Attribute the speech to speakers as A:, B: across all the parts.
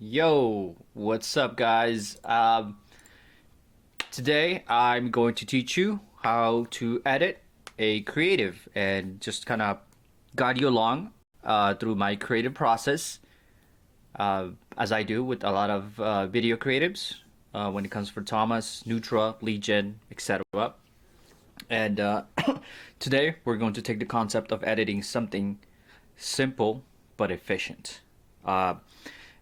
A: Yo, what's up, guys? Today I'm going to teach you how to edit a creative and just kind of guide you along through my creative process, as I do with a lot of video creatives when it comes for Thomas, Nutra, Legion, etc. And today we're going to take the concept of editing something simple but efficient. Uh,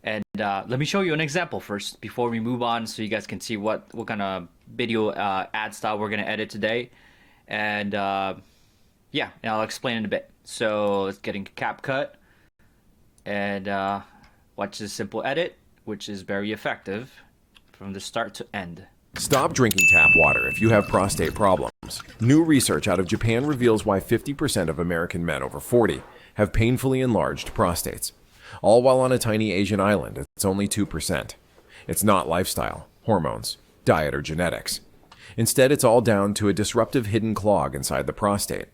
A: and let me show you an example first before we move on so you guys can see what kind of video ad style we're going to edit today. And yeah, and I'll explain in a bit. So let's get into CapCut and watch this simple edit, which is very effective from the start to end.
B: Stop drinking tap water if you have prostate problems. New research out of Japan reveals why 50% of American men over 40 have painfully enlarged prostates. All while on a tiny Asian island, it's only 2%. It's not lifestyle, hormones, diet, or genetics. Instead, it's all down to a disruptive hidden clog inside the prostate.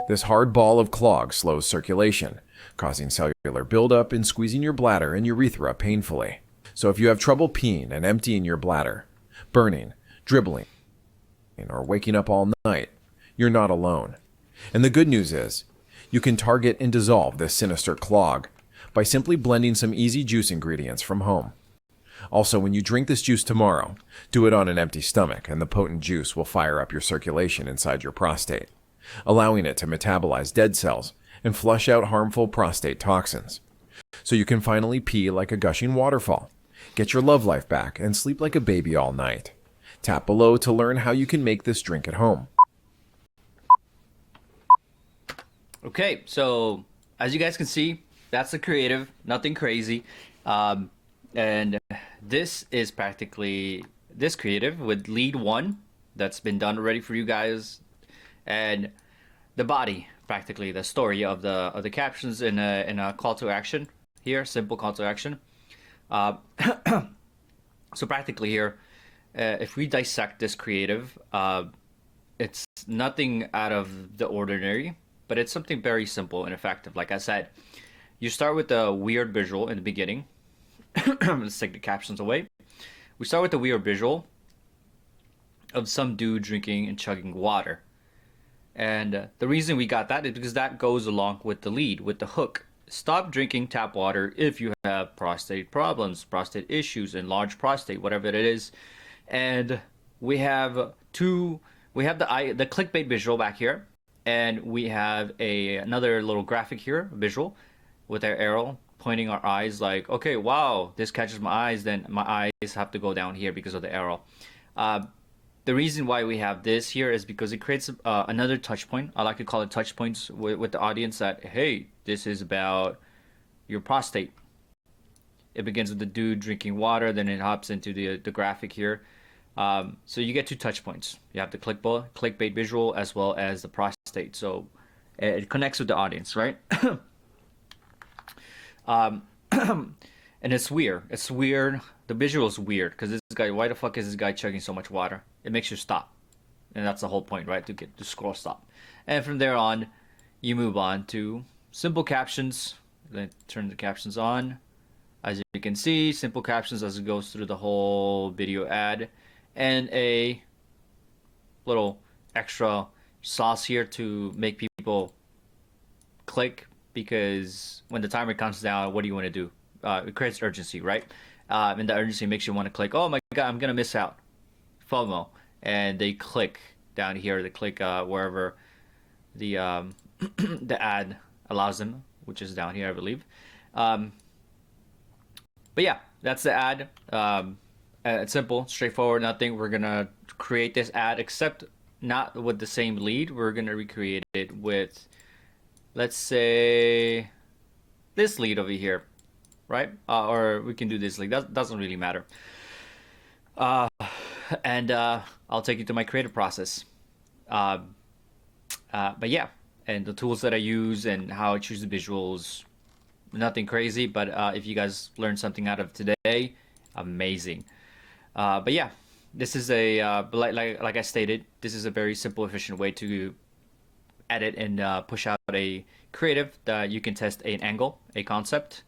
B: This hard ball of clog slows circulation, causing cellular buildup and squeezing your bladder and urethra painfully. So if you have trouble peeing and emptying your bladder, burning, dribbling, or waking up all night, you're not alone. And the good news is, you can target and dissolve this sinister clog by simply blending some easy juice ingredients from home. Also, when you drink this juice tomorrow, do it on an empty stomach and the potent juice will fire up your circulation inside your prostate, allowing it to metabolize dead cells and flush out harmful prostate toxins. So you can finally pee like a gushing waterfall, get your love life back, and sleep like a baby all night. Tap below to learn how you can make this drink at home.
A: Okay, so as you guys can see, that's the creative, nothing crazy. And this is practically this creative with lead one that's been done already for you guys, and the body, practically the story of the captions in a call to action here, simple call to action. Uh, so practically here, if we dissect this creative, it's nothing out of the ordinary, but it's something very simple and effective. Like I said, you start with a weird visual in the beginning. Let's take the captions away. We start with the weird visual of some dude drinking and chugging water. And the reason we got that is because that goes along with the lead, with the hook. Stop drinking tap water if you have prostate problems, prostate issues, enlarged prostate, whatever it is. And we have the clickbait visual back here, and we have another little graphic here, visual, with our arrow pointing our eyes like, okay, wow, this catches my eyes, then my eyes have to go down here because of the arrow. The reason why we have this here is because it creates another touch point. I like to call it touch points with the audience that, hey, this is about your prostate. It begins with the dude drinking water, then it hops into the graphic here. So you get two touch points. You have the clickbait visual as well as the prostate. So it connects with the audience, right? Um, and it's weird. It's weird. The visual is weird because this guy, why the fuck is this guy chugging so much water? It makes you stop. And that's the whole point, right? To get to scroll stop. And from there on, you move on to simple captions. Then turn the captions on. As you can see, simple captions as it goes through the whole video ad. And a little extra sauce here to make people click, because when the timer counts down, what do you want to do? It creates urgency, right? And the urgency makes you want to click, oh my god, I'm gonna miss out. FOMO. And they click down here, they click wherever the the ad allows them, which is down here, I believe. But yeah, that's the ad. It's simple, straightforward, nothing. We're gonna create this ad, except not with the same lead. We're gonna recreate it with, let's say, this lead over here, right? Or we can do this lead. That doesn't really matter. And I'll take you to my creative process. But yeah, and the tools that I use and how I choose the visuals, nothing crazy. But if you guys learned something out of today, amazing. But yeah, this is like I stated, this is a very simple, efficient way to edit and push out a creative that you can test an angle, a concept,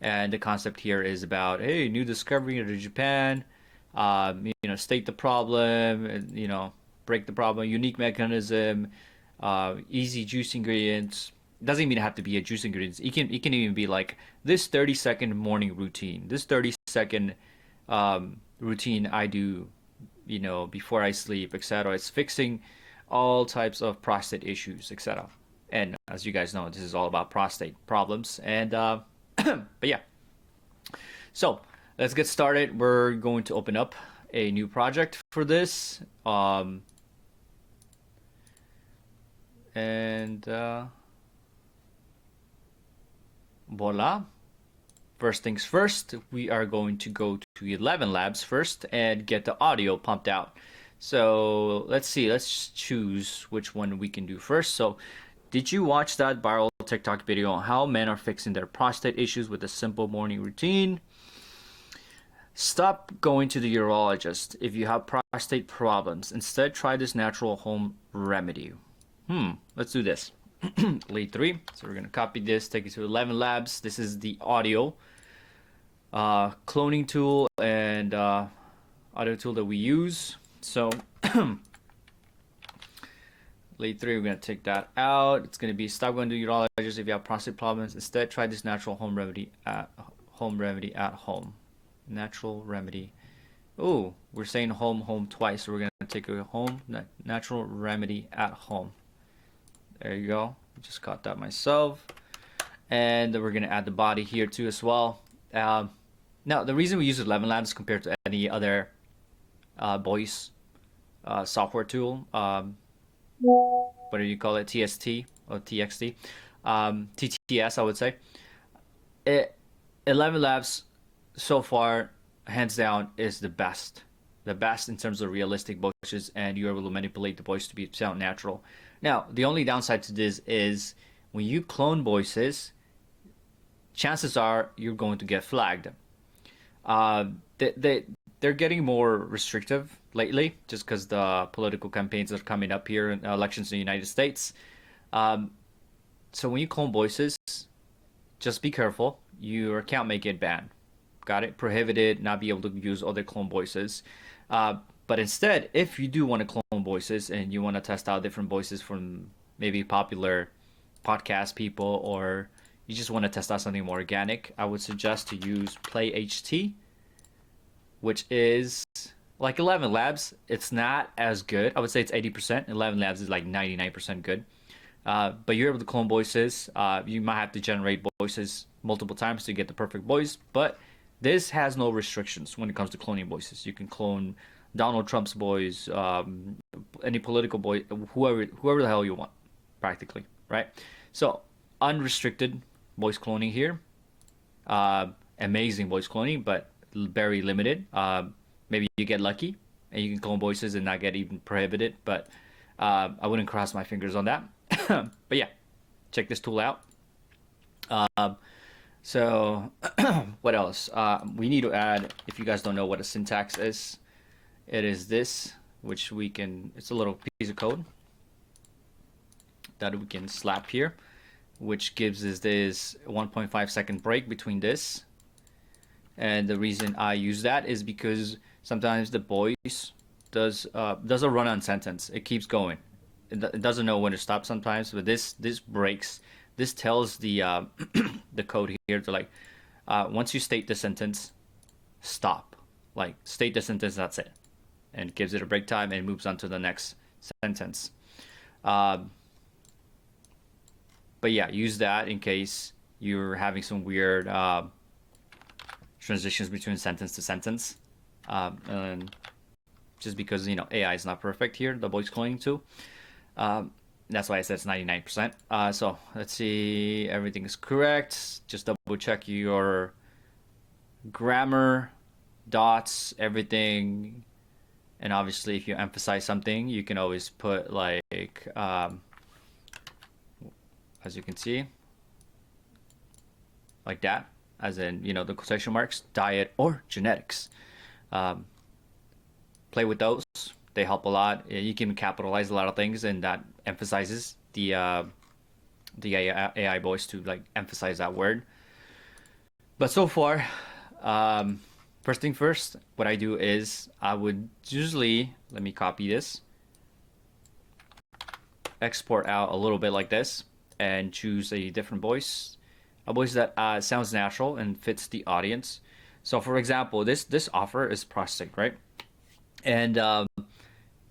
A: And the concept here is about, hey, new discovery into Japan. State the problem, break the problem, unique mechanism, easy juice ingredients. Doesn't even have to be a juice ingredients. It can even be like this 30-second morning routine. This 30-second routine I do, before I sleep, etc. It's fixing all types of prostate issues, etc. And as you guys know, this is all about prostate problems. And but yeah, so let's get started. We're going to open up a new project for this. And voila. First things first, we are going to go to 11 Labs first and get the audio pumped out. So let's see, let's choose which one we can do first. So, did you watch that viral TikTok video on how men are fixing their prostate issues with a simple morning routine? Stop going to the urologist if you have prostate problems. Instead, try this natural home remedy. Let's do this. Lead 3. So we're going to copy this, take it to 11 Labs. This is the audio cloning tool and audio tool that we use. So lead 3, we're going to take that out. It's going to be stop going to the urologist if you have prostate problems. Instead, try this natural home remedy at home. Natural remedy. Oh, we're saying home twice, so we're going to take a home natural remedy at home. There you go. Just caught that myself. And we're going to add the body here too as well. Now, the reason we use 11 Labs compared to any other voice software tool, what do you call it, TST or TXT, TTS, I would say. 11 Labs so far, hands down, is the best in terms of realistic voices, and you're able to manipulate the voice to sound natural. Now, the only downside to this is when you clone voices, chances are you're going to get flagged. They're getting more restrictive lately, just because the political campaigns are coming up here in elections in the United States. So when you clone voices, just be careful. Your account may get banned. Got it? Prohibited, not be able to use other clone voices. But instead, if you do want to clone voices and you want to test out different voices from maybe popular podcast people, or you just want to test out something more organic, I would suggest to use Play HT, which is like 11 Labs. It's not as good. I would say it's 80%. 11 Labs is like 99% good. But you're able to clone voices. You might have to generate voices multiple times to get the perfect voice, but this has no restrictions when it comes to cloning voices. You can clone Donald Trump's voice, any political voice, whoever the hell you want, practically, right? So unrestricted voice cloning here. Amazing voice cloning, but very limited. Maybe you get lucky and you can clone voices and not get even prohibited, but I wouldn't cross my fingers on that. But yeah, check this tool out. So what else? We need to add, if you guys don't know what a syntax is, it is this, which it's a little piece of code that we can slap here, which gives us this 1.5 second break between this. And the reason I use that is because sometimes the voice does a run-on sentence. It keeps going. It doesn't know when to stop sometimes, but this breaks. This tells the the code here to like, once you state the sentence, stop. Like, state the sentence, that's it. And it gives it a break time and moves on to the next sentence. But yeah, use that in case you're having some weird transitions between sentence to sentence. And just because, AI is not perfect here, the voice cloning too. That's why I said it's 99%. So let's see, everything is correct. Just double check your grammar, dots, everything. And obviously, if you emphasize something, you can always put like, as you can see, like that, as in, the quotation marks, diet or genetics. Play with those. They help a lot. You can capitalize a lot of things, and that emphasizes the AI voice to like emphasize that word. But so far, um, first thing first, what I do is I would usually, let me copy this, export out a little bit like this, and choose a different voice, a voice that sounds natural and fits the audience. So, for example, this offer is prostate, right? And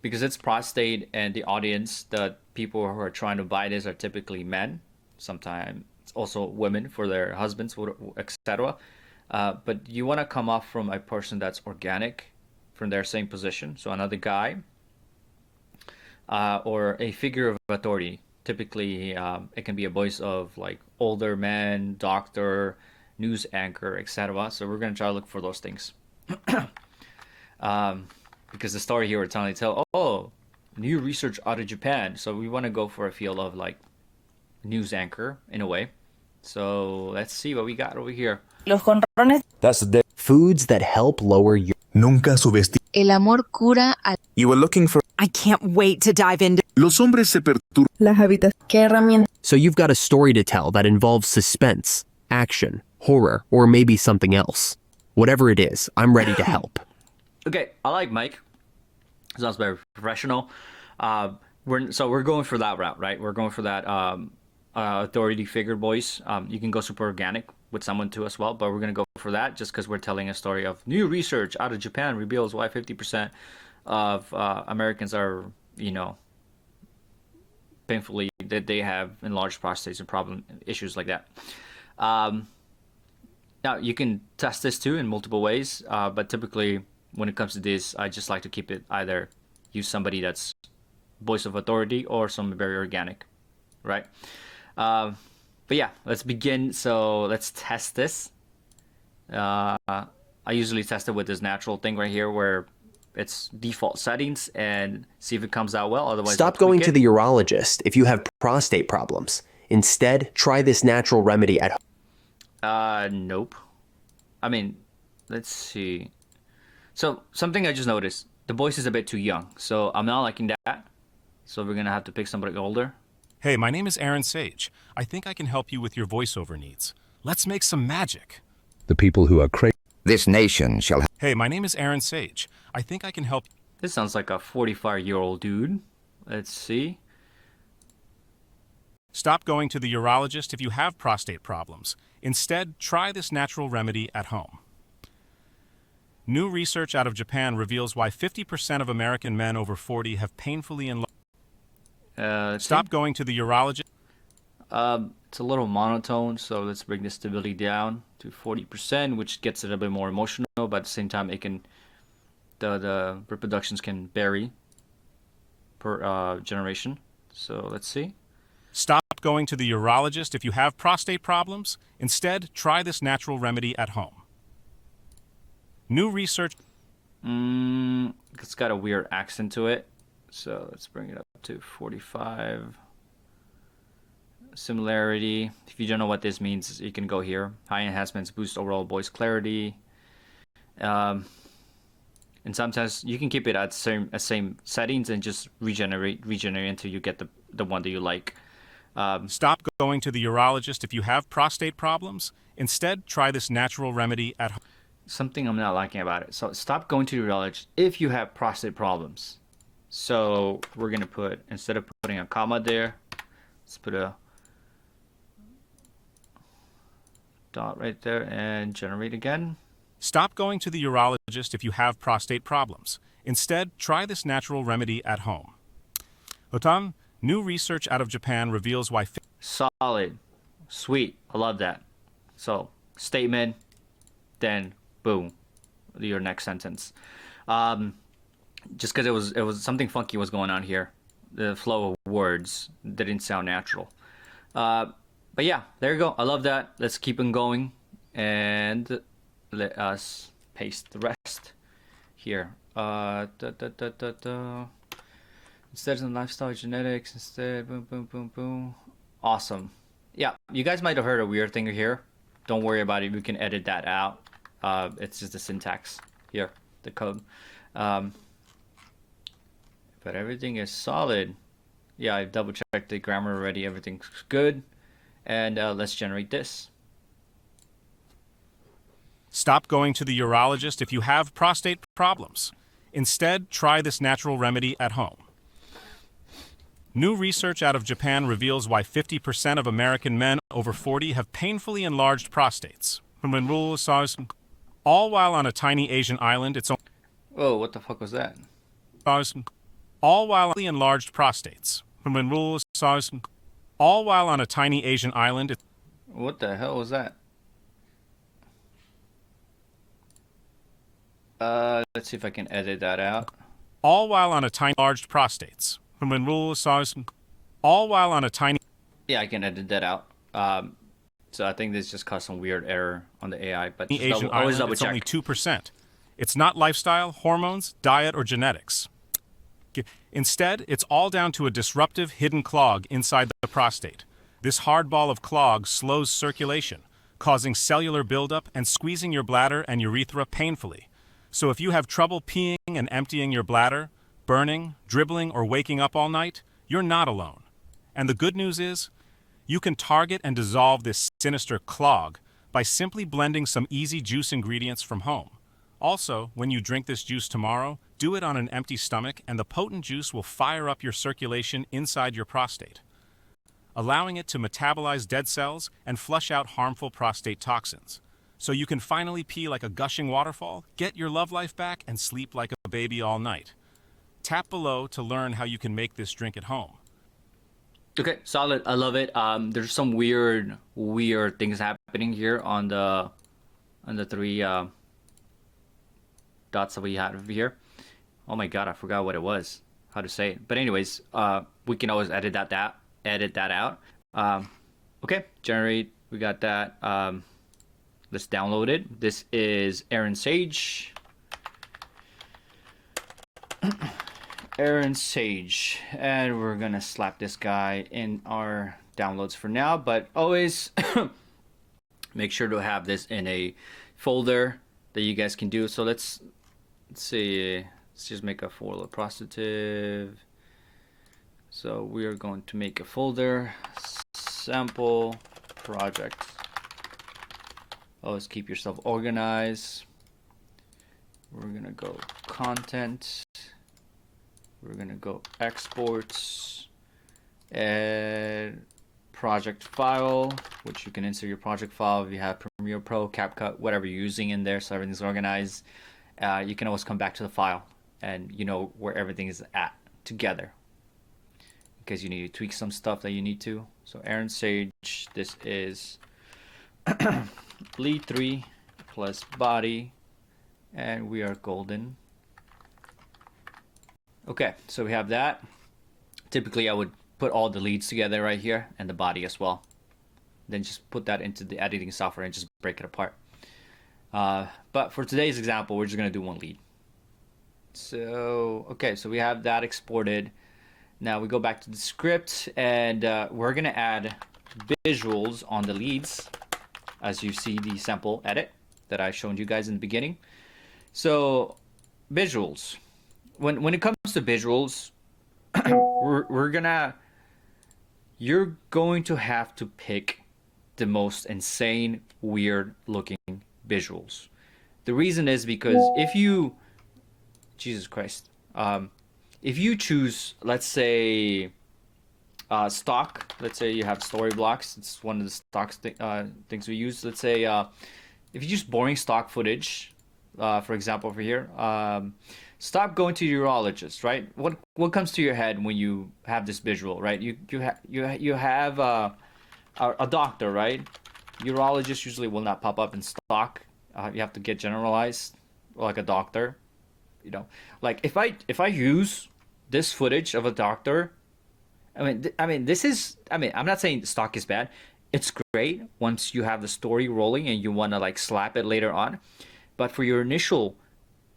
A: because it's prostate, and the audience, the people who are trying to buy this are typically men, sometimes it's also women for their husbands, etc. But you want to come off from a person that's organic, from their same position. So another guy, or a figure of authority. Typically, it can be a voice of like older man, doctor, news anchor, etc. So we're gonna try to look for those things. Because the story here we're trying to tell, oh, new research out of Japan. So we want to go for a feel of like news anchor in a way. So let's see what we got over here.
C: Los conrones.
D: That's the foods that help lower your.
E: Nunca subestime.
C: El amor cura al...
E: You were looking for.
F: I can't wait to dive into.
E: Los hombres se perturban.
C: Las habitaciones. ¿Qué herramienta?
D: So you've got a story to tell that involves suspense, action, horror, or maybe something else. Whatever it is, I'm ready to help.
A: Okay, I like Mike. Sounds very professional. We're going for that route, right? We're going for that authority figure voice. You can go super organic with someone too as well, but we're gonna go for that just because we're telling a story of new research out of Japan reveals why 50% of Americans are, painfully that they have enlarged prostates and issues like that. Now you can test this too in multiple ways, but typically when it comes to this, I just like to keep it either use somebody that's voice of authority or some very organic, right? But yeah, let's begin. So let's test this. I usually test it with this natural thing right here where it's default settings and see if it comes out well. Otherwise,
D: Stop going to the urologist if you have prostate problems. Instead, try this natural remedy at home.
A: Nope. I mean, let's see. So something I just noticed, the voice is a bit too young. So I'm not liking that. So we're going to have to pick somebody older.
G: Hey, my name is Aaron Sage. I think I can help you with your voiceover needs. Let's make some magic.
H: The people who are crazy.
I: This nation shall have.
G: Hey, my name is Aaron Sage. I think I can help.
A: This sounds like a 45-year-old dude. Let's see.
G: Stop going to the urologist if you have prostate problems. Instead, try this natural remedy at home. New research out of Japan reveals why 50% of American men over 40 have painfully enlarged. Stop going to the urologist.
A: It's a little monotone, so let's bring the stability down to 40%, which gets it a bit more emotional, but at the same time, it can the reproductions can vary per generation. So let's see.
G: Stop going to the urologist if you have prostate problems. Instead, try this natural remedy at home. New research.
A: It's got a weird accent to it. So let's bring it up to 45. Similarity. If you don't know what this means, you can go here. High enhancements boost overall voice clarity. And sometimes you can keep it at same settings and just regenerate until you get the one that you like.
G: Stop going to the urologist if you have prostate problems. Instead, try this natural remedy at home.
A: Something I'm not liking about it. So stop going to the urologist if you have prostate problems. So we're going to put, instead of putting a comma there, let's put a dot right there and generate again.
G: Stop going to the urologist if you have prostate problems. Instead, try this natural remedy at home. Otan, new research out of Japan reveals why...
A: Solid. Sweet. I love that. So, statement, then boom, your next sentence. Just because it was something funky was going on here. The flow of words didn't sound natural. But yeah, there you go. I love that. Let's keep on going and let us paste the rest here. Instead of lifestyle genetics, instead boom, boom, boom, boom. Awesome. Yeah, you guys might have heard a weird thing here. Don't worry about it. We can edit that out. It's just the syntax here, the code. But everything is solid. Yeah, I've double checked the grammar already. Everything's good. And let's generate this.
G: Stop going to the urologist if you have prostate problems. Instead, try this natural remedy at home. New research out of Japan reveals why 50% of American men over 40 have painfully enlarged prostates. All while on a tiny Asian island, it's
A: Whoa, what the fuck was that?
G: all while enlarged prostates. All while on a tiny Asian island,
A: What the hell was that? Let's see if I can edit that out.
G: all while on a tiny enlarged prostates. All while on a tiny
A: Yeah, I can edit that out. So I think this just caused some weird error on the AI, but just
G: Asian
A: always
G: island,
A: double
G: it's
A: check.
G: only 2%. It's not lifestyle, hormones, diet, or genetics. Instead, it's all down to a disruptive hidden clog inside the prostate. This hard ball of clog slows circulation, causing cellular buildup and squeezing your bladder and urethra painfully. So if you have trouble peeing and emptying your bladder, burning, dribbling, or waking up all night, you're not alone. And the good news is, you can target and dissolve this sinister clog by simply blending some easy juice ingredients from home. Also, when you drink this juice tomorrow, do it on an empty stomach and the potent juice will fire up your circulation inside your prostate, allowing it to metabolize dead cells and flush out harmful prostate toxins. So you can finally pee like a gushing waterfall, get your love life back, and sleep like a baby all night. Tap below to learn how you can make this drink at home.
A: Okay, solid. I love it. There's some weird things happening here on the three dots that we had over here. Oh my god, I forgot what it was. How to say it. But anyways, we can always edit that out. Okay, generate. We got that. Let's download it. This is Aaron Sage. Aaron Sage, and we're gonna slap this guy in our downloads for now, but always make sure to have this in a folder that you guys can do. So let's see, let's just make a folder, prostative. So we are going to make a folder, sample project. Always keep yourself organized. We're gonna go content. We're gonna go exports and project file, which you can insert your project file if you have Premiere Pro, CapCut, whatever you're using in there, so everything's organized. You can always come back to the file and you know where everything is at together, because you need to tweak some stuff that you need to. So Aaron Sage, this is lead 3 plus body, and we are golden. Okay, so we have that. Typically I would put all the leads together right here and the body as well. Then just put that into the editing software and just break it apart. But for today's example, we're just gonna do one lead. So, okay, so we have that exported. Now we go back to the script and we're gonna add visuals on the leads, as you see the sample edit that I showed you guys in the beginning. So visuals. When it comes to visuals, you're going to have to pick the most insane, weird looking visuals. The reason is because if you, Jesus Christ, if you choose, let's say, stock, let's say you have story blocks, it's one of the stock things we use. Let's say if you use boring stock footage, for example over here, stop going to urologist, right? What comes to your head when you have this visual, right? You have a doctor, right? Urologist usually will not pop up in stock. You have to get generalized, like a doctor, you know. Like if I use this footage of a doctor, I mean this is, I'm not saying stock is bad. It's great once you have the story rolling and you want to like slap it later on, but for your initial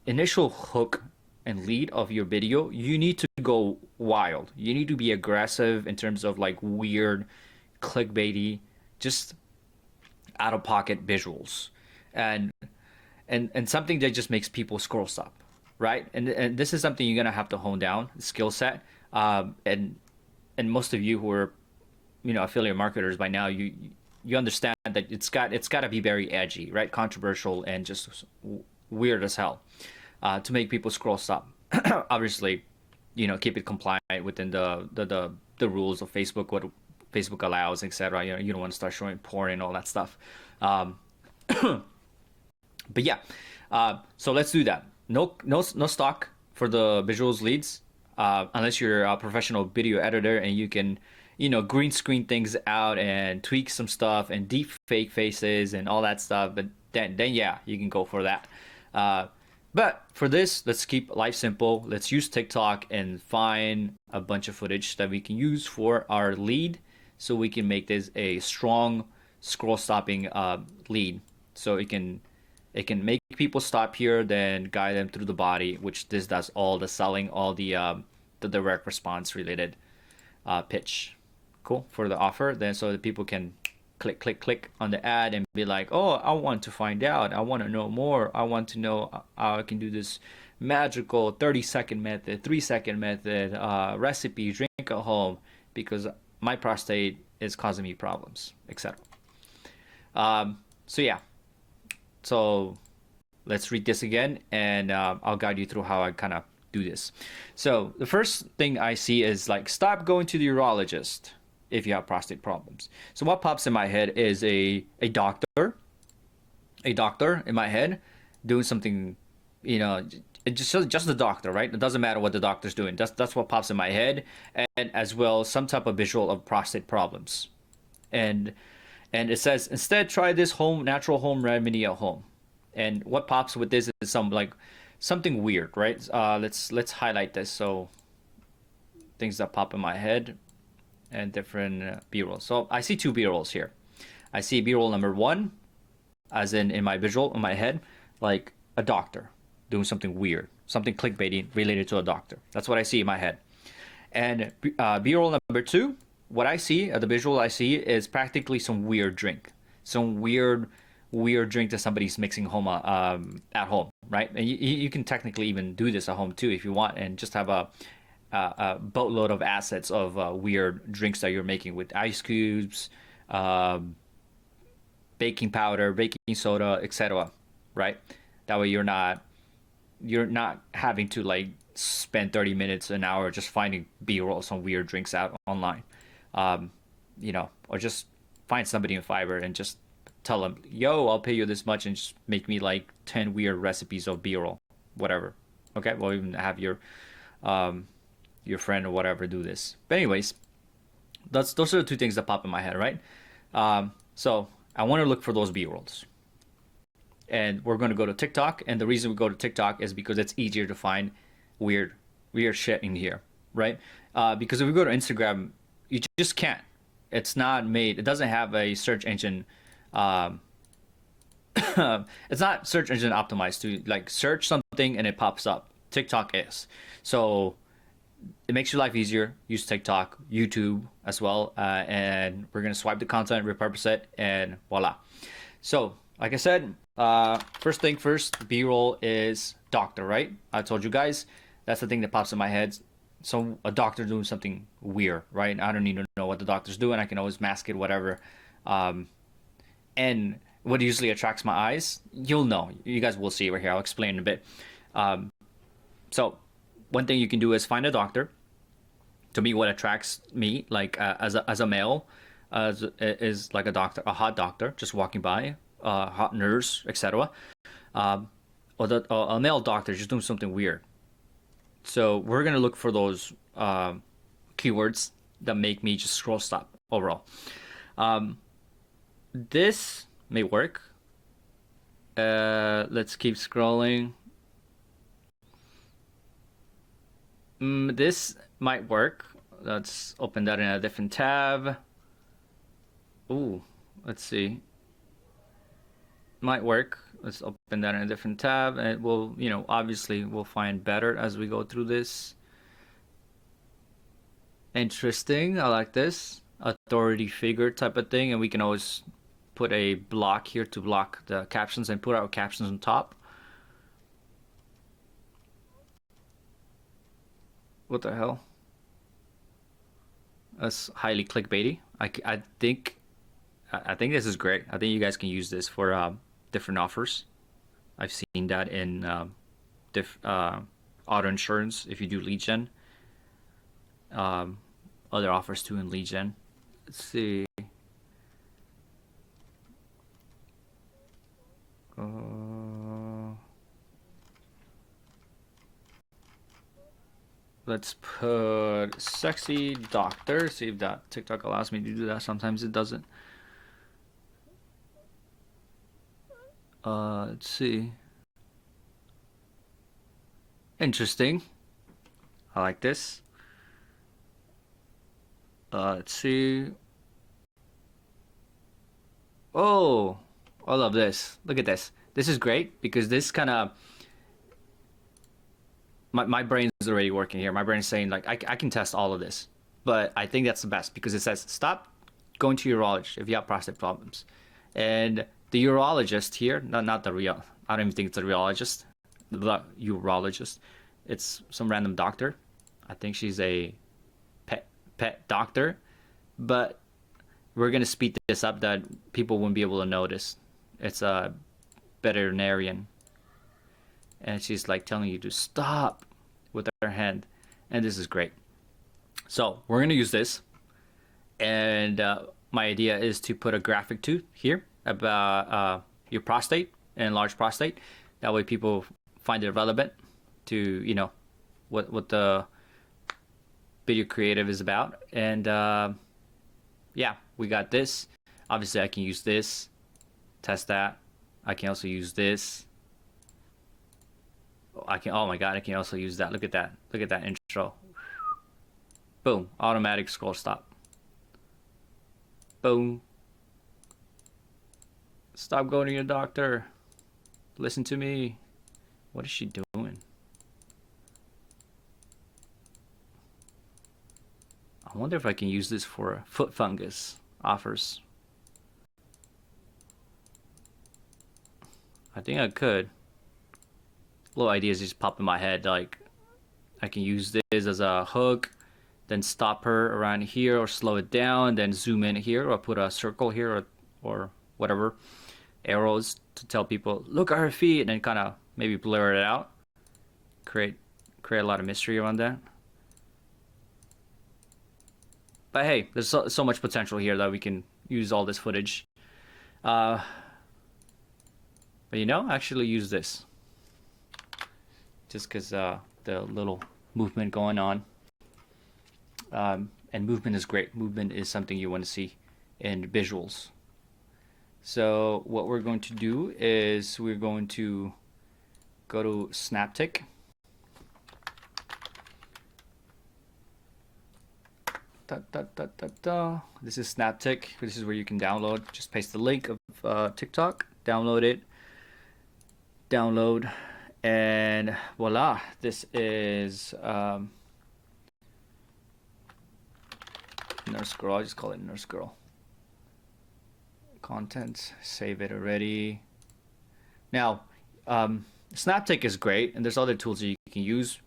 A: hook and lead of your video, you need to go wild. You need to be aggressive in terms of like weird, clickbaity, just out of pocket visuals, and something that just makes people scroll stop, right? And this is something you're gonna have to hone down, skill set. And most of you who are, affiliate marketers by now, you understand that it's got to be very edgy, right? Controversial and just weird as hell to make people scroll stop. Obviously, keep it compliant within the rules of Facebook, what Facebook allows, etc. You don't want to start showing porn and all that stuff. But yeah, so let's do that. No stock for the visuals leads, unless you're a professional video editor and you can, green screen things out and tweak some stuff and deep fake faces and all that stuff. But then yeah, you can go for that. But for this, let's keep life simple. Let's use TikTok and find a bunch of footage that we can use for our lead, so we can make this a strong scroll stopping lead. So it can make people stop here, then guide them through the body, which this does all the selling, all the direct response related pitch. Cool for the offer. Then so that people can click on the ad and be like, oh, I want to find out, I want to know more, I want to know how I can do this magical 30-second method, 3-second method, recipe, drink at home, because my prostate is causing me problems, etc. So yeah, so let's read this again, and I'll guide you through how I kind of do this. So the first thing I see is like, stop going to the urologist if you have prostate problems. So what pops in my head is a doctor in my head doing something, just the doctor, right? It doesn't matter what the doctor's doing. That's what pops in my head, and as well some type of visual of prostate problems, and it says, instead try this natural home remedy at home. And what pops with this is something weird, right? Let's highlight this. So things that pop in my head and different B-rolls. So I see two B-rolls here. I see B-roll number 1, as in my visual in my head, like a doctor doing something weird, something clickbaity related to a doctor. That's what I see in my head. And B-roll number 2, what I see, the visual I see, is practically some weird drink, some weird drink that somebody's mixing home at home, right? And you can technically even do this at home too if you want, and just have a boatload of assets of weird drinks that you're making with ice cubes, baking powder, baking soda, etc. Right? That way you're not having to like spend 30 minutes, an hour just finding B-rolls on weird drinks out online, or just find somebody in Fiverr and just tell them, yo, I'll pay you this much and just make me like 10 weird recipes of B-roll, whatever. Okay, well, even have your friend or whatever do this. But anyways, those are the two things that pop in my head, right? So I want to look for those B-rolls. And we're going to go to TikTok. And the reason we go to TikTok is because it's easier to find weird shit in here, right? Because if we go to Instagram, you just can't. It's not made. It doesn't have a search engine. It's not search engine optimized to like search something and it pops up. TikTok is. So it makes your life easier. Use TikTok, YouTube as well, and we're gonna swipe the content, repurpose it, and voila. So, like I said, first thing first, B-roll is doctor, right? I told you guys that's the thing that pops in my head. So a doctor doing something weird, right? I don't need to know what the doctor's doing. I can always mask it, whatever. And what usually attracts my eyes, you'll know. You guys will see over here. I'll explain in a bit. So one thing you can do is find a doctor. To me, what attracts me, like as a male, is like a doctor, a hot doctor, just walking by, hot nurse, etc. Or a male doctor just doing something weird. So we're gonna look for those keywords that make me just scroll stop overall. This may work. Let's keep scrolling. This might work. Let's open that in a different tab. Ooh, let's see. Might work. Let's open that in a different tab, and we'll, obviously we'll find better as we go through this. Interesting. I like this authority figure type of thing, and we can always put a block here to block the captions and put our captions on top. What the hell? That's highly clickbaity. I think I think this is great. I think you guys can use this for different offers. I've seen that in auto insurance if you do lead gen. Other offers too in lead gen. Let's see. Let's put sexy doctor. See if that TikTok allows me to do that. Sometimes it doesn't. Let's see. Interesting. I like this. Let's see. Oh, I love this. Look at this. This is great because this kind of my brain is already working here. My brain is saying like I can test all of this, but I think that's the best because it says stop going to urologist if you have prostate problems, and the urologist here, not the real. I don't even think it's a urologist. The urologist, it's some random doctor. I think she's a pet doctor, but we're gonna speed this up that people won't be able to notice. It's a veterinarian, and she's like telling you to stop with her hand, and this is great. So we're gonna use this, and my idea is to put a graphic too here about your prostate and enlarged prostate. That way people find it relevant to what the video creative is about. And yeah, we got this. Obviously I can use this, test that. I can also use this. Oh my god, I can also use that. Look at that intro. Boom, automatic scroll stop. Boom. Stop going to your doctor. Listen to me. What is she doing? I wonder if I can use this for foot fungus offers. I think I could. Little ideas just pop in my head. Like, I can use this as a hook, then stop her around here or slow it down, then zoom in here or put a circle here or whatever, arrows to tell people, look at her feet, and then kind of maybe blur it out. Create a lot of mystery around that. But hey, there's so much potential here that we can use all this footage. But actually use this. Just because the little movement going on. And movement is great. Movement is something you want to see in visuals. So what we're going to do is we're going to go to Snaptic. This is Snaptic. This is where you can download. Just paste the link of TikTok, download it, and voila. This is Nurse Girl. I'll just call it Nurse Girl. Content, save it already. Now, Snaptic is great, and there's other tools that you can use.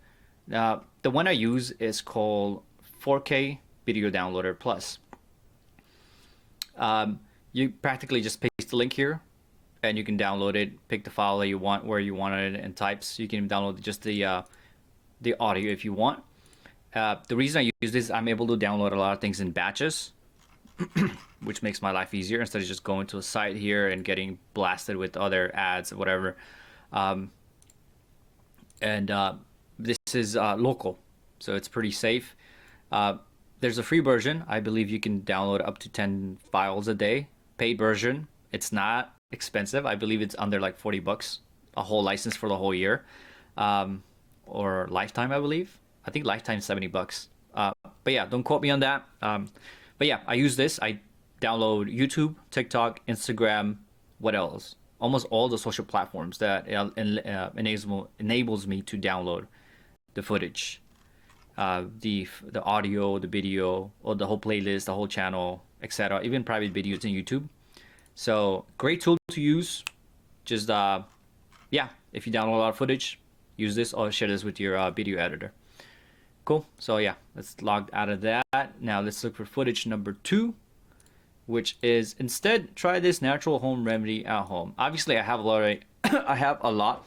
A: The one I use is called 4K Video Downloader Plus. You practically just paste the link here, and you can download it, pick the file that you want, where you want it, and types. You can download just the audio if you want. The reason I use this, I'm able to download a lot of things in batches, which makes my life easier instead of just going to a site here and getting blasted with other ads or whatever. This is local, so it's pretty safe. There's a free version. I believe you can download up to 10 files a day. Paid version, it's not expensive. I believe it's under like $40, a whole license for the whole year, or lifetime, I believe. I think lifetime $70. But yeah, don't quote me on that. But yeah, I use this. I download YouTube, TikTok, Instagram. What else? Almost all the social platforms that enables me to download the footage, the audio, the video, or the whole playlist, the whole channel, etc. Even private videos in YouTube. So great tool to use. Just yeah, if you download a lot of footage, use this or share this with your video editor. Cool. So yeah, let's log out of that. Now let's look for footage number 2. which is instead try this natural home remedy at home. Obviously, I have a lot of I have a lot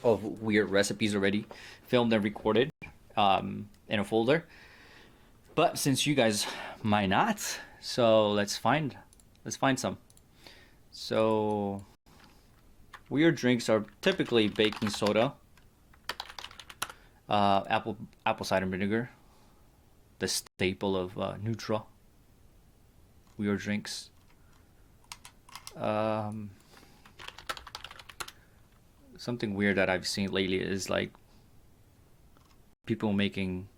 A: of weird recipes already filmed and recorded in a folder. But since you guys might not, so let's find some. So weird drinks are typically baking soda, apple cider vinegar, the staple of neutral. Weird drinks. Something weird that I've seen lately is like people making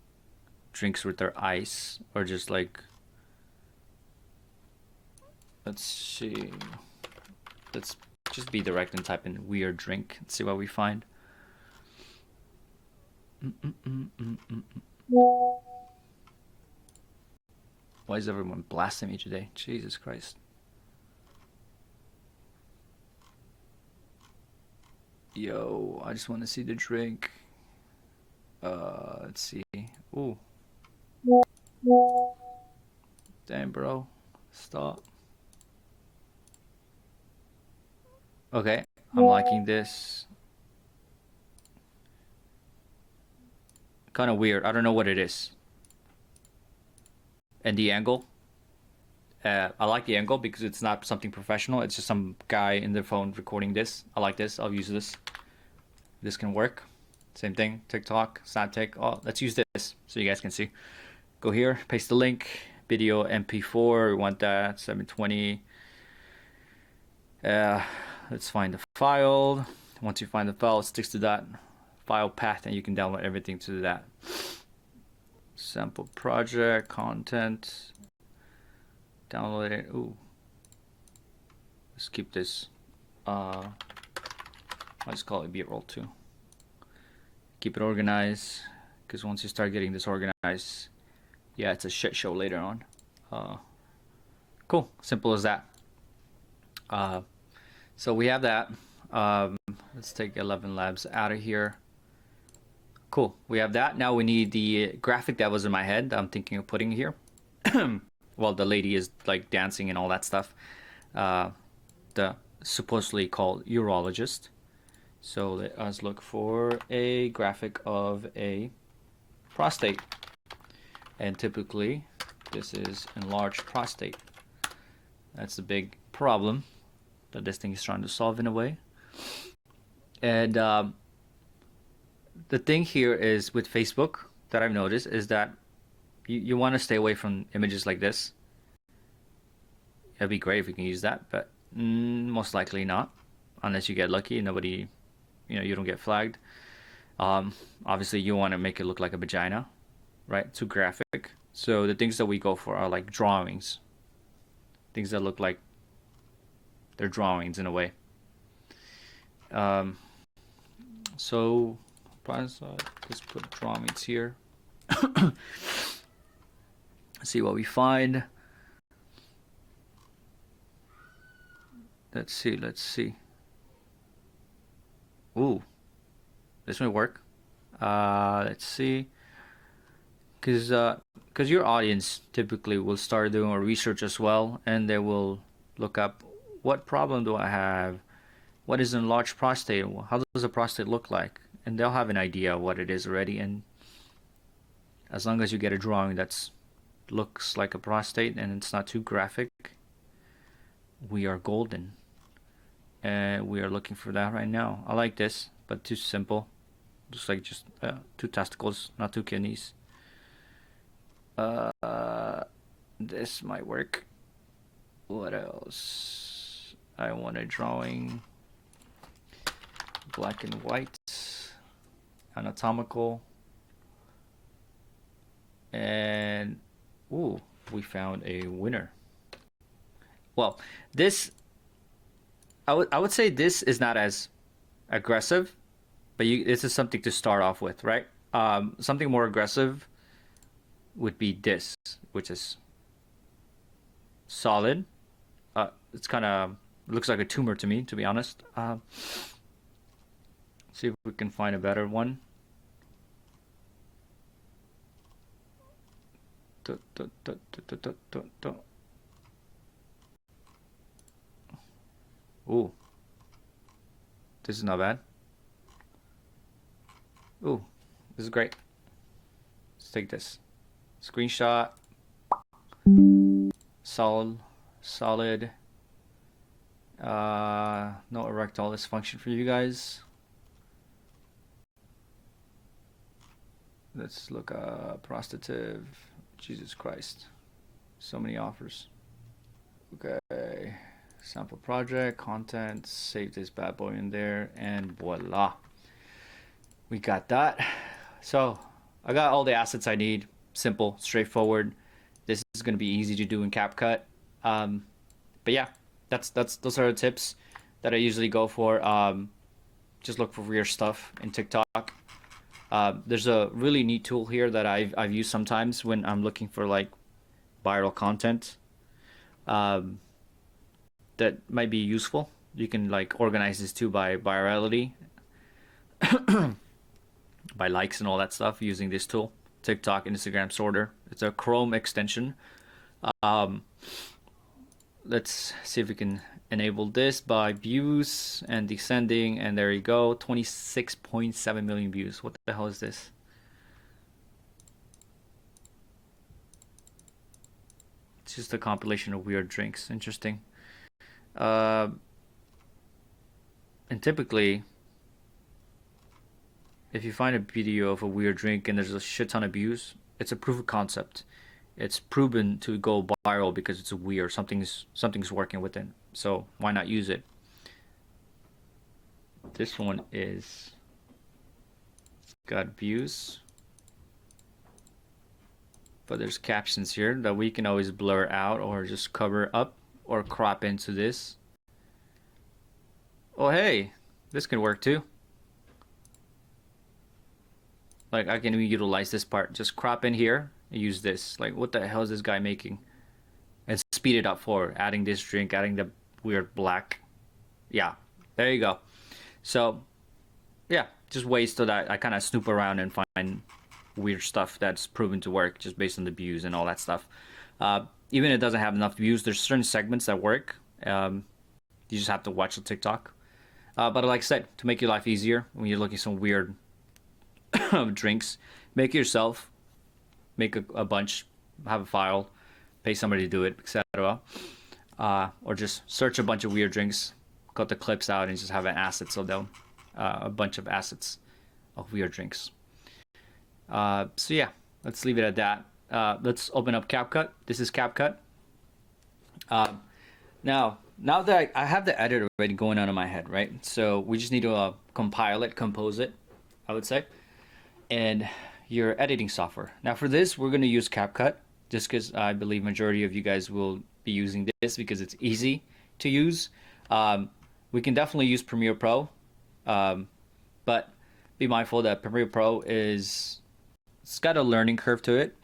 A: drinks with their ice, or just like, let's see, let's just be direct and type in weird drink and see what we find. Why is everyone blasting me today? Jesus Christ. Yo, I just want to see the drink. Let's see. Ooh. Damn, bro. Stop. Okay, I'm liking this. Kind of weird. I don't know what it is. And the angle. I like the angle because it's not something professional. It's just some guy in their phone recording this. I like this. I'll use this. This can work. Same thing. TikTok, Snaptake. Oh, let's use this so you guys can see. Go here, paste the link. Video MP4. We want that 720. Let's find the file. Once you find the file, it sticks to that file path, and you can download everything to that. Sample project, content. Download it. Ooh. Let's keep this. I'll just call it B-roll too. Keep it organized, because once you start getting this organized, yeah, it's a shit show later on. Cool. Simple as that. So we have that. Let's take 11 Labs out of here. Cool. We have that. Now we need the graphic that was in my head that I'm thinking of putting here. Well, the lady is like dancing and all that stuff. The supposedly called urologist. So let us look for a graphic of a prostate. And typically, this is enlarged prostate. That's the big problem that this thing is trying to solve in a way. And the thing here is with Facebook that I've noticed is that you want to stay away from images like this. It'd be great if we can use that, but most likely not, unless you get lucky and nobody, you don't get flagged. Obviously, you want to make it look like a vagina, right? Too graphic. So the things that we go for are like drawings, things that look like they're drawings in a way. So let's put drawings here. See what we find. Let's see. Ooh, this might work. Let's see. Because your audience typically will start doing a research as well, and they will look up, what problem do I have? What is enlarged prostate? How does a prostate look like? And they'll have an idea of what it is already. And as long as you get a drawing that looks like a prostate and it's not too graphic, we are golden. And we are looking for that right now. I like this, but too simple. Just two testicles, not two kidneys. This might work. What else? I want a drawing. Black and white. Anatomical. And ooh, we found a winner. Well, this I would say this is not as aggressive, but this is something to start off with, right? Something more aggressive would be this, which is solid. It's kind of looks like a tumor to me, to be honest. See if we can find a better one. Ooh. This is not bad. Ooh. This is great. Let's take this. Screenshot. Solid. No erectile dysfunction for you guys. Let's look prostative. Jesus Christ. So many offers. Okay. Sample project, content, save this bad boy in there, and voila. We got that. So I got all the assets I need. Simple, straightforward. This is gonna be easy to do in CapCut. But yeah, those are the tips that I usually go for. Just look for weird stuff in TikTok. There's a really neat tool here that I've used sometimes when I'm looking for like viral content. That might be useful. You can like organize this too by virality, by likes and all that stuff using this tool. TikTok, Instagram sorter. It's a Chrome extension. Let's see if we can enable this by views and descending, and there you go, 26.7 million views. What the hell is this? It's just a compilation of weird drinks. Interesting. And typically, if you find a video of a weird drink and there's a shit ton of views, it's a proof of concept. It's proven to go viral because it's weird. Something's working with it. So why not use it? This one is got views, but there's captions here that we can always blur out or just cover up or crop into this. Oh hey, this can work too. Like I can utilize this part. Just crop in here and use this. Like what the hell is this guy making? And speed it up forward. Adding this drink, adding the weird black. Yeah, there you go. So yeah, just ways so that I kind of snoop around and find weird stuff that's proven to work just based on the views and all that stuff. Even if it doesn't have enough views, there's certain segments that work. You just have to watch the TikTok. But like I said, to make your life easier when you're looking at some weird drinks, make it yourself. Make a bunch, have a file, pay somebody to do it, etc. Or just search a bunch of weird drinks, cut the clips out, and just have an asset. So they'll a bunch of assets of weird drinks. So yeah, let's leave it at that. Let's open up CapCut. This is CapCut. Now that I have the editor already going on in my head, right? So we just need to compile it, compose it, I would say, and your editing software. Now for this, we're going to use CapCut just because I believe majority of you guys will be using this because it's easy to use. We can definitely use Premiere Pro, but be mindful that Premiere Pro it's got a learning curve to it.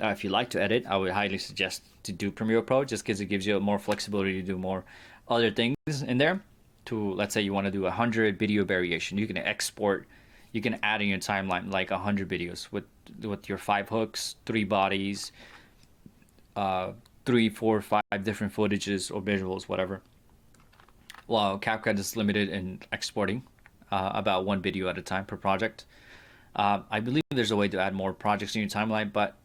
A: If you like to edit, I would highly suggest to do Premiere Pro just because it gives you more flexibility to do more other things in there. To let's say you want to do 100 video variation, you can export, you can add in your timeline like 100 videos with your 5 hooks, 3 bodies, 3, 4, 5 different footages or visuals, whatever. While CapCut is limited in exporting about 1 video at a time per project. I believe there's a way to add more projects in your timeline, but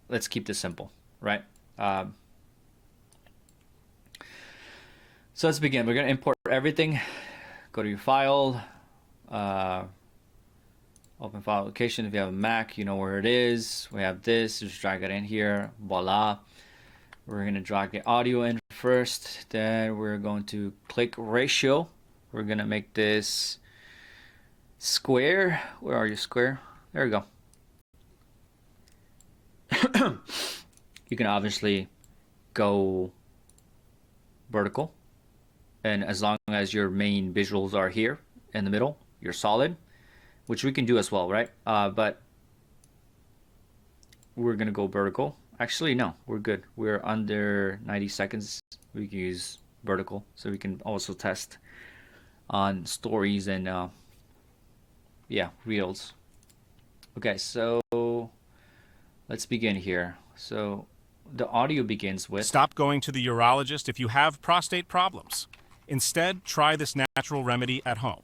A: let's keep this simple, right? So let's begin. We're going to import everything. Go to your file, open file location. If you have a Mac, you know where it is. We have this, just drag it in here, voila. We're going to drag the audio in first, then we're going to click ratio. We're going to make this square. Where are you, square? There we go. You can obviously go vertical, and as long as your main visuals are here in the middle, you're solid, which we can do as well, right? But we're gonna go vertical. Actually, no, we're good. We're under 90 seconds. We can use vertical, so we can also test on stories and yeah, reels. Okay, so let's begin here. So the audio begins with
G: Stop going to the urologist if you have prostate problems. Instead, try this natural remedy at home.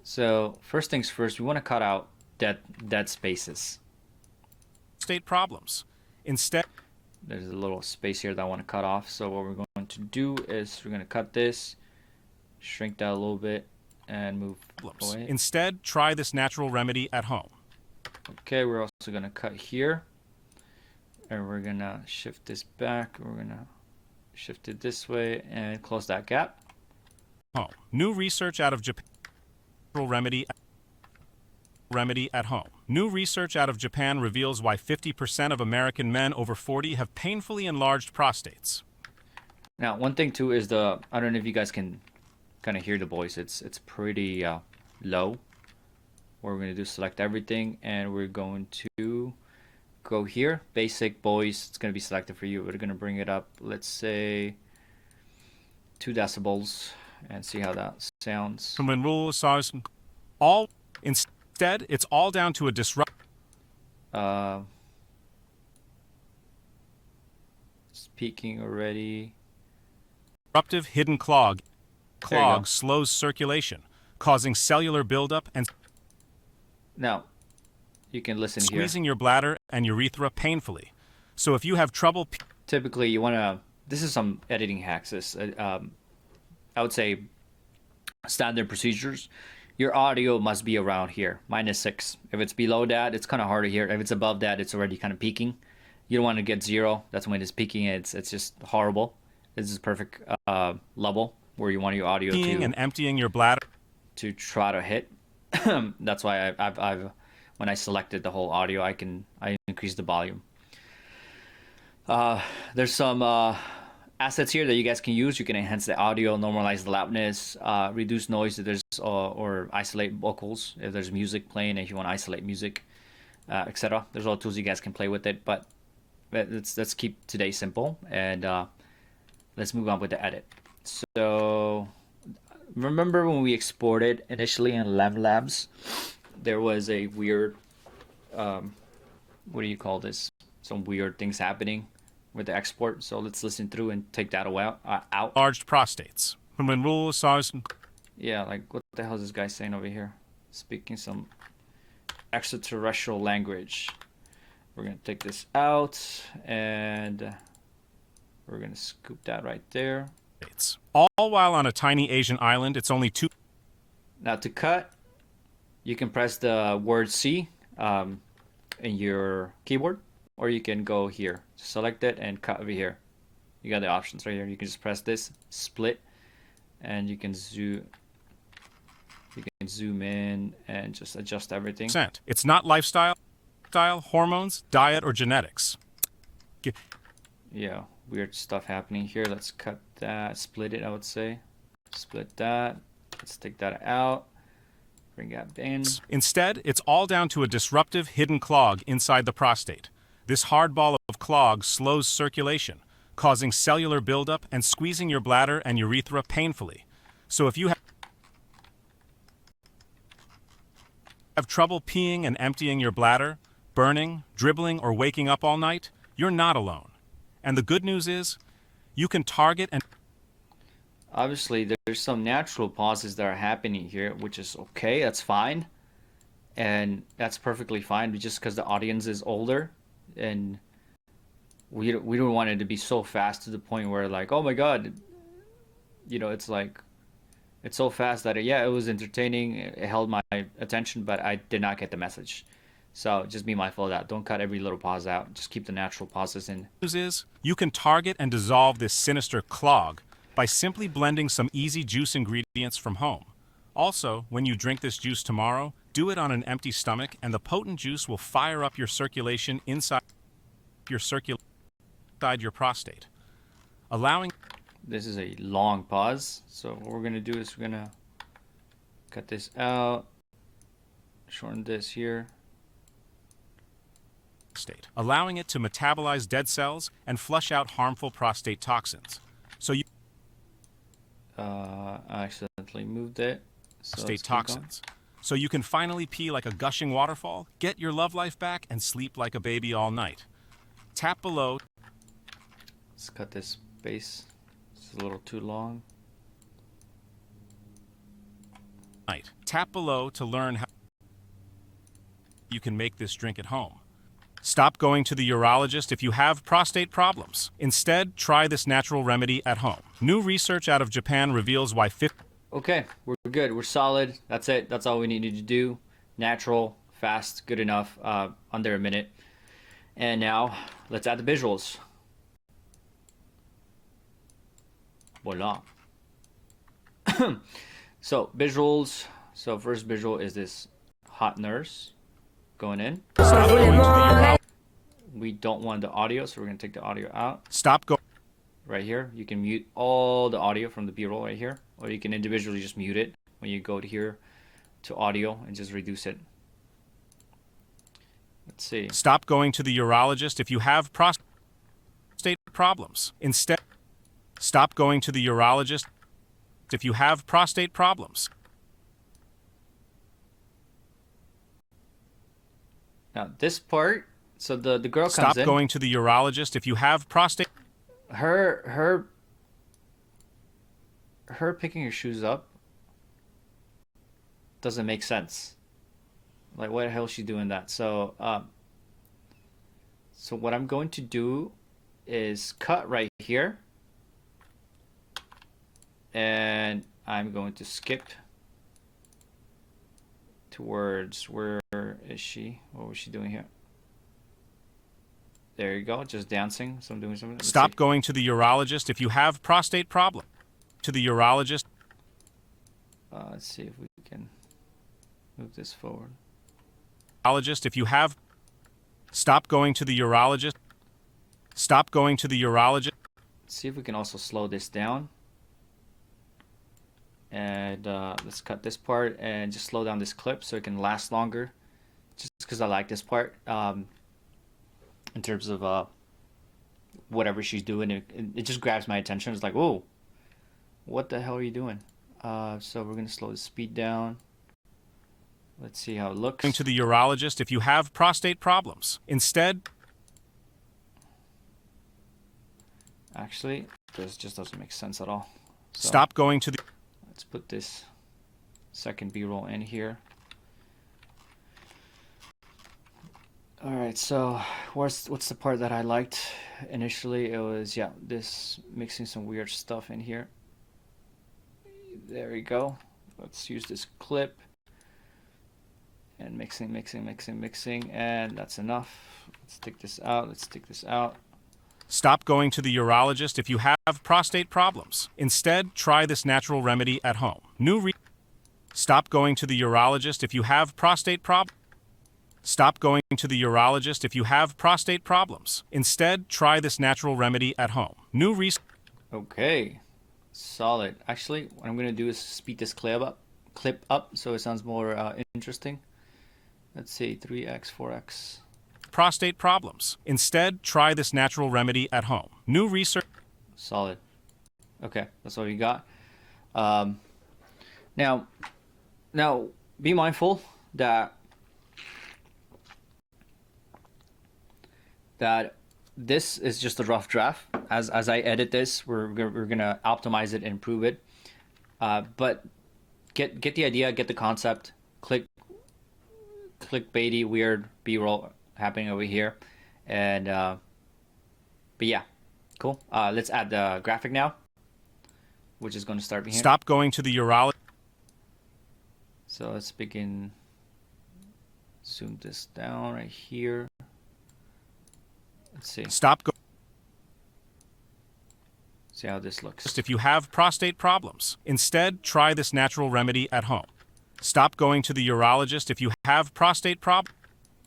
A: So first things first, we want to cut out dead spaces.
G: State problems. Instead,
A: There's a little space here that I want to cut off. So what we're going to do is we're going to cut this, shrink that a little bit, and move away.
G: Instead, try this natural remedy at home.
A: Okay, we're also going to cut here. And we're going to shift this back. We're going to shift it this way and close that gap.
G: Home. New research out of Japan. Remedy at home. New research out of Japan reveals why 50% of American men over 40 have painfully enlarged prostates.
A: Now, one thing too is I don't know if you guys can kind of hear the voice. It's pretty low. What we're going to do, select everything, and we're going to go here, basic voice. It's going to be selected for you. We're going to bring it up, let's say 2 decibels, and see how that sounds.
G: When rule saws all instead, it's all down to a disrupt.
A: Speaking already.
G: Disruptive hidden clog. Clog slows circulation, causing cellular buildup and
A: Now, you can listen here.
G: Squeezing your bladder and urethra painfully. So if you have trouble...
A: Typically, you want to... This is some editing hacks. I would say standard procedures. Your audio must be around here, -6. If it's below that, it's kind of hard to hear. If it's above that, it's already kind of peaking. You don't want to get 0. That's when it's peaking. It's just horrible. This is perfect level where you want your audio to...
G: and emptying your bladder.
A: To try to hit. That's why I've when I selected the whole audio, I increase the volume. There's some assets here that you guys can use. You can enhance the audio, normalize the loudness, reduce noise if there's or isolate vocals if there's music playing. If you want to isolate music, etc. There's all tools you guys can play with it. But let's keep today simple and let's move on with the edit. So remember when we exported initially in Labs, there was a weird, what do you call this? Some weird things happening with the export. So let's listen through and take that out.
G: Large prostates. When rule saws...
A: Yeah, like what the hell is this guy saying over here? Speaking some extraterrestrial language. We're going to take this out and we're going to scoop that right there.
G: All while on a tiny Asian island, it's only 2...
A: Now to cut, you can press the word C in your keyboard, or you can go here, select it and cut over here. You got the options right here. You can just press this, split, and you can zoom in and just adjust everything.
G: It's not lifestyle, hormones, diet, or genetics.
A: Yeah, weird stuff happening here. Let's cut that, split it, I would say. Split that. Let's take that out. Bring that in.
G: Instead, it's all down to a disruptive hidden clog inside the prostate. This hard ball of clog slows circulation, causing cellular buildup and squeezing your bladder and urethra painfully. So if you have trouble peeing and emptying your bladder, burning, dribbling, or waking up all night, you're not alone. And the good news is, you can target and...
A: Obviously, there's some natural pauses that are happening here, which is okay. That's fine. And that's perfectly fine, just because the audience is older. And we don't want it to be so fast to the point where, like, oh my God, you know, it's like, it's so fast that, it was entertaining. It held my attention, but I did not get the message. So just be mindful of that. Don't cut every little pause out. Just keep the natural pauses in.
G: News is, you can target and dissolve this sinister clog by simply blending some easy juice ingredients from home. Also, when you drink this juice tomorrow, do it on an empty stomach, and the potent juice will fire up your circulation inside your prostate, allowing...
A: This is a long pause. So what we're going to do is we're going to cut this out, shorten this here.
G: Allowing it to metabolize dead cells and flush out harmful prostate toxins. So you...
A: I accidentally moved it. So
G: prostate toxins. So you can finally pee like a gushing waterfall, get your love life back, and sleep like a baby all night. Tap below.
A: Let's cut this space. It's a little too long.
G: Tap below to learn how you can make this drink at home. Stop going to the urologist if you have prostate problems. Instead, try this natural remedy at home. New research out of Japan reveals why 50...
A: Okay, we're good. We're solid. That's it. That's all we needed to do. Natural, fast, good enough, under a minute. And now, let's add the visuals. Voila. So, visuals. So, first visual is this hot nurse going in.
G: Stop going to the urologist.
A: We don't want the audio, so we're going to take the audio out.
G: Stop going...
A: Right here, you can mute all the audio from the B-roll right here, or you can individually just mute it when you go to here to audio and just reduce it. Let's see.
G: Stop going to the urologist if you have prostate problems. Instead, stop going to the urologist if you have prostate problems.
A: Now this part, so the girl comes
G: Stop
A: in.
G: going to the urologist if you have prostate...
A: Her picking her shoes up doesn't make sense. Like, why the hell is she doing that? So so what I'm going to do is cut right here, and I'm going to skip towards, where is she? What was she doing here? There you go, just dancing. So I'm doing something. Let's
G: Stop
A: see.
G: going to the urologist if you have prostate problem. To the urologist.
A: Let's see if we can move this forward.
G: Urologist if you have... Stop going to the urologist. Stop going to the urologist.
A: Let's see if we can also slow this down. And let's cut this part and just slow down this clip so it can last longer. Just because I like this part. In terms of whatever she's doing, it just grabs my attention. It's like, whoa, what the hell are you doing? So we're gonna slow the speed down. Let's see how it looks.
G: Going to the urologist if you have prostate problems. Instead,
A: Actually, this just doesn't make sense at all. So
G: stop going to the...
A: let's put this second B-roll in here. All right, so what's the part that I liked initially? It was, yeah, this mixing some weird stuff in here. There we go. Let's use this clip and mixing, and that's enough. Let's take this out. Let's take this out.
G: Stop going to the urologist if you have prostate problems. Instead, try this natural remedy at home. Stop going to the urologist if you have prostate problems. Stop going to the urologist if you have prostate problems. Instead, try this natural remedy at home. New research...
A: Okay, solid. Actually, what I'm gonna do is speed this clip up so it sounds more interesting. Let's see, 3x, 4x.
G: Prostate problems. Instead, try this natural remedy at home. New research...
A: Solid. Okay, that's all you got. Now, be mindful that this is just a rough draft. As I edit this, we're gonna optimize it and improve it. But get the idea, get the concept. Clickbaity, weird B-roll happening over here, and but yeah, cool. Let's add the graphic now, which is going to start here.
G: Stop going to the urologist.
A: So let's begin. Zoom this down right here. Let's see.
G: Stop going...
A: See how this looks.
G: If you have prostate problems. Instead, try this natural remedy at home. Stop going to the urologist if you have prostate problems.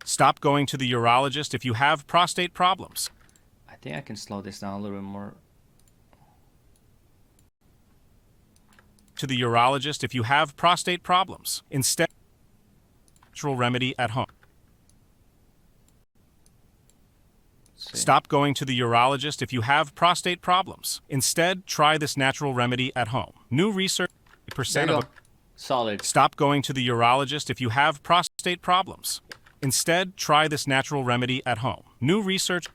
G: Stop going to the urologist if you have prostate problems.
A: I think I can slow this down a little bit more.
G: To the urologist if you have prostate problems. Instead, natural remedy at home. Stop going to the urologist if you have prostate problems. Instead, try this natural remedy at home. New research...
A: There you go. Solid.
G: Stop going to the urologist if you have prostate problems. Instead, try this natural remedy at home. New research...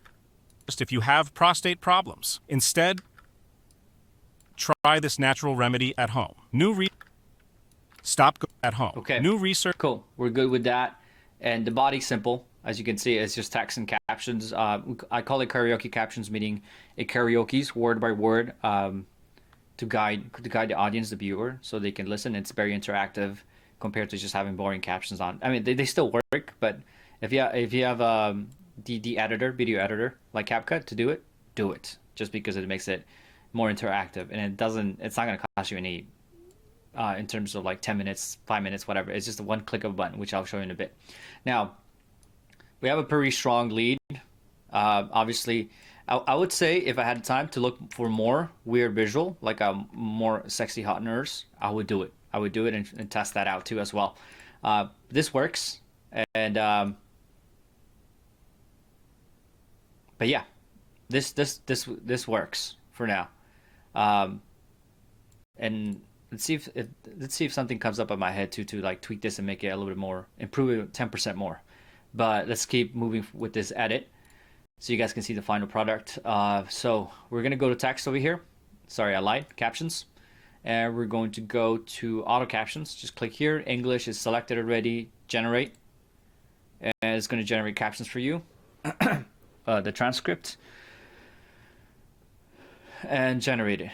G: If you have prostate problems. Instead, try this natural remedy at home. Stop at home.
A: Okay.
G: New research.
A: Cool. We're good with that. And the body's simple. As you can see, it's just text and captions. I call it karaoke captions, meaning it karaoke's word by word to guide the audience, the viewer, so they can listen. It's very interactive compared to just having boring captions on. I mean, they still work, but if you have the editor, video editor like CapCut to do it. Just because it makes it more interactive, and it's not going to cost you any in terms of like 10 minutes, 5 minutes, whatever. It's just one click of a button, which I'll show you in a bit. Now, we have a pretty strong lead. Obviously, I would say if I had time to look for more weird visual, like a more sexy hot nurse, I would do it. I would do it and test that out too as well. This works, and but yeah, this works for now. And let's see if something comes up in my head to like tweak this and make it a little bit more, improve it 10% more. But let's keep moving with this edit so you guys can see the final product. So we're gonna go to text over here. Sorry, I lied. Captions. And we're going to go to auto captions. Just click here. English is selected already. Generate. And it's going to generate captions for you. The transcript. And generate it.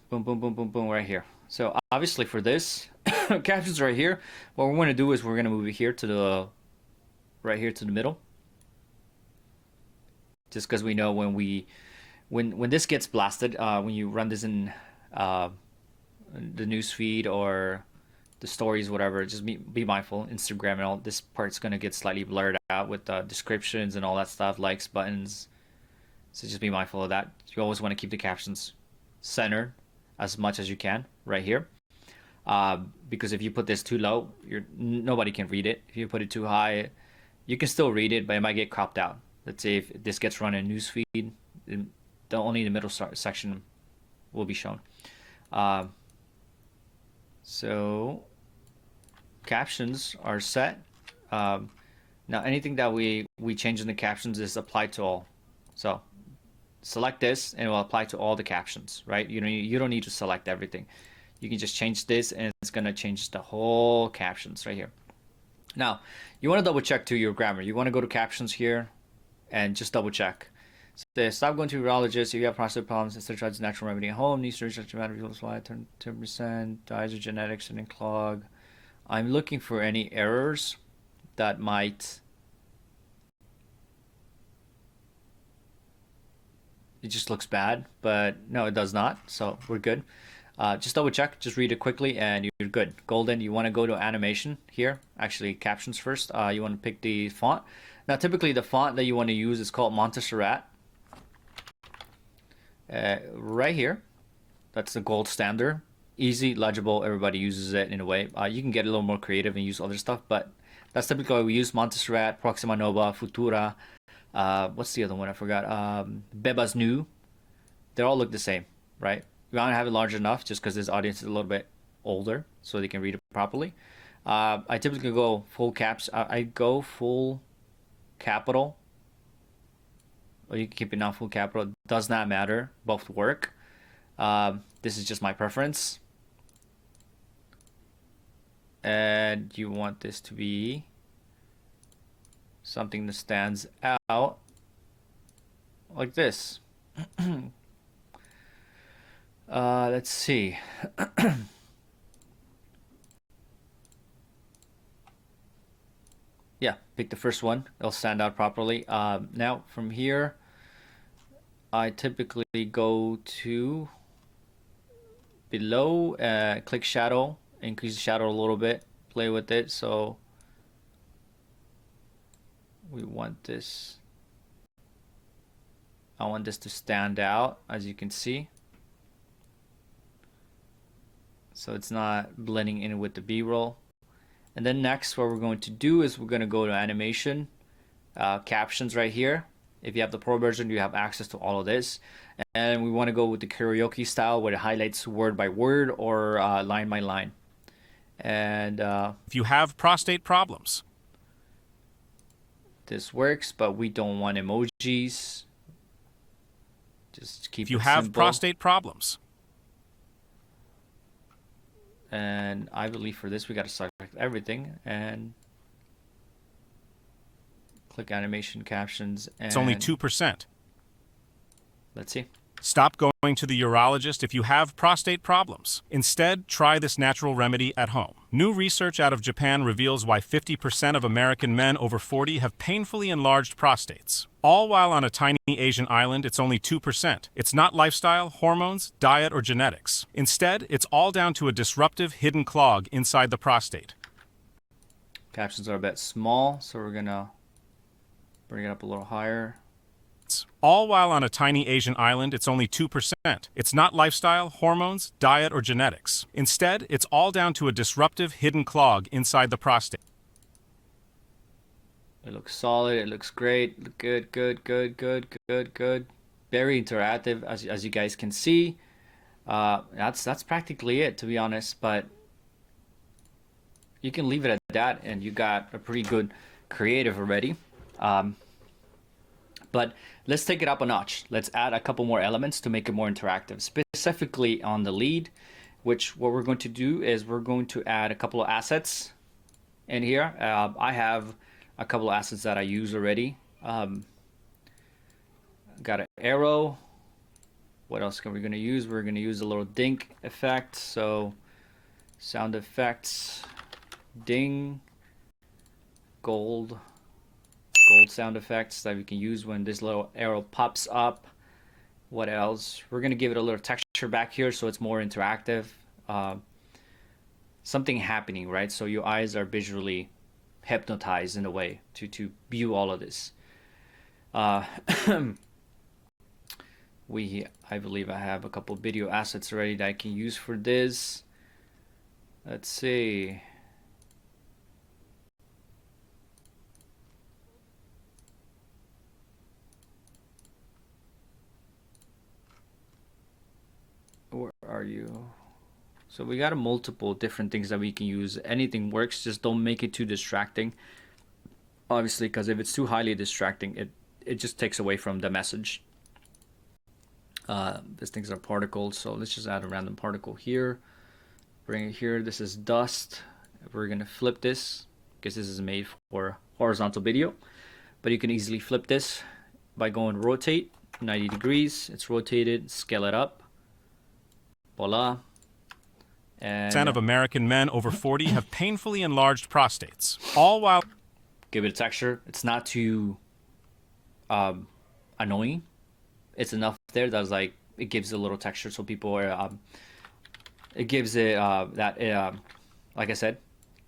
A: Boom, boom, boom, boom, boom, right here. So obviously for this, captions right here, what we're going to do is we're going to move it here to the, right here to the middle. Just because we know when this gets blasted, when you run this in the news feed or the stories, whatever, just be mindful. Instagram and all this part's gonna get slightly blurred out with descriptions and all that stuff, likes, buttons. So just be mindful of that. You always want to keep the captions centered as much as you can right here, because if you put this too low, nobody can read it. If you put it too high, you can still read it, but it might get cropped out. Let's say if this gets run in news feed, only the middle section will be shown. So captions are set. Now anything that we change in the captions is applied to all. So select this and it will apply to all the captions, right? You don't need to select everything. You can just change this and it's gonna change the whole captions right here. Now you want to double check to your grammar. You want to go to captions here and just double check. So stop going to urologist if you have prostate problems. Instead, try this natural remedy at home. Needs to research matter of why 10%. Dies of genetics and clog. I'm looking for any errors that might. It just looks bad, but no, it does not. So we're good. Just double check. Just read it quickly, and you're good. Golden. You want to go to animation here. Actually, captions first. You want to pick the font. Now, typically, the font that you want to use is called Montserrat. Right here, that's the gold standard. Easy, legible, everybody uses it in a way. You can get a little more creative and use other stuff, but that's typically what we use. Montserrat, Proxima Nova, Futura. What's the other one? I forgot. Bebas Nu. They all look the same, right? You want to have it large enough just because this audience is a little bit older so they can read it properly. I typically go full caps. I go full capital. Or you can keep it not full capital. It does not matter. Both work. This is just my preference. And you want this to be something that stands out like this. Let's see. Yeah, pick the first one. It'll stand out properly. Now from here, I typically go to below, click shadow, increase the shadow a little bit, play with it. So we want this. I want this to stand out, as you can see. So it's not blending in with the B-roll. And then next, what we're going to do is we're going to go to animation, captions right here. If you have the pro version, you have access to all of this. And we want to go with the karaoke style where it highlights word by word or line by line. And
G: if you have prostate problems,
A: this works, but we don't want emojis. Just keep
G: if you
A: it
G: have
A: simple.
G: prostate problems,
A: And I believe for this we got to select everything and click animation captions, and
G: It's only 2%.
A: let's see.
G: Stop going to the urologist if you have prostate problems. Instead, try this natural remedy at home. New research out of Japan reveals why 50% of American men over 40 have painfully enlarged prostates. All while on a tiny Asian island, it's only 2%. It's not lifestyle, hormones, diet, or genetics. Instead, it's all down to a disruptive hidden clog inside the prostate.
A: Captions are a bit small, so we're gonna bring it up a little higher.
G: All while on a tiny Asian island, it's only 2%. It's not lifestyle, hormones, diet, or genetics. Instead, it's all down to a disruptive hidden clog inside the prostate.
A: It looks solid. It looks great. Good, good, good, good, good, good. Very interactive, as you guys can see. That's practically it, to be honest. But you can leave it at that, and you got a pretty good creative already. But let's take it up a notch. Let's add a couple more elements to make it more interactive, specifically on the lead, which what we're going to do is we're going to add a couple of assets in here. I have a couple of assets that I use already. Got an arrow. What else are we going to use? We're going to use a little dink effect. So sound effects, ding, gold sound effects that we can use when this little arrow pops up. What else? We're going to give it a little texture back here so it's more interactive. Something happening, right? So your eyes are visually hypnotized in a way to view all of this. I believe I have a couple video assets already that I can use for this. Let's see. Where are you? So we got a multiple different things that we can use. Anything works, just don't make it too distracting. Obviously, because if it's too highly distracting, it just takes away from the message. These things are particles, so let's just add a random particle here. Bring it here. This is dust. We're gonna flip this because this is made for horizontal video, but you can easily flip this by going rotate 90 degrees. It's rotated. Scale it up. Voila. And
G: 10% of American men over 40 have painfully enlarged prostates. All while
A: give it a texture. It's not too annoying. It's enough there that's like it gives a little texture, so people are it gives it that like I said,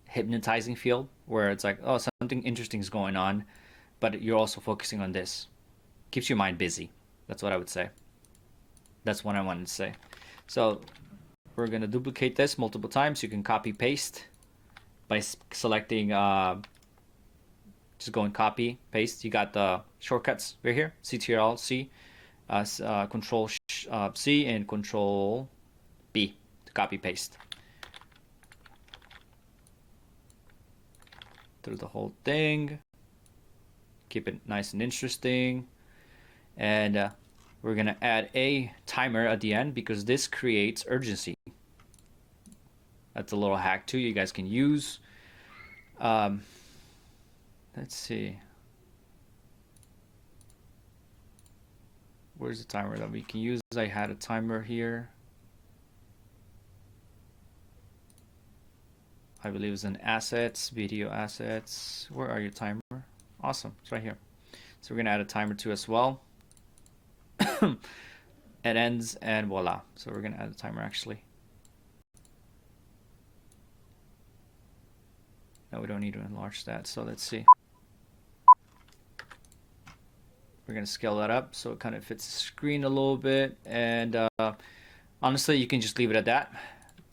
A: hypnotizing feel where it's like, oh, something interesting is going on, but you're also focusing on this. Keeps your mind busy. That's what I would say. That's what I wanted to say. So we're gonna duplicate this multiple times. You can copy paste by selecting just go and copy paste. You got the shortcuts right here, Ctrl C, Control C, and Control B to copy paste through the whole thing. Keep it nice and interesting, and we're gonna add a timer at the end because this creates urgency. That's a little hack too you guys can use. Let's see. Where's the timer that we can use? I had a timer here. I believe it's in assets, video assets. Where are your timer? Awesome, it's right here. So we're gonna add a timer too as well. It ends and voila. So we're gonna add a timer actually. No, we don't need to enlarge that. So let's see. We're gonna scale that up so it kind of fits the screen a little bit. And honestly, you can just leave it at that.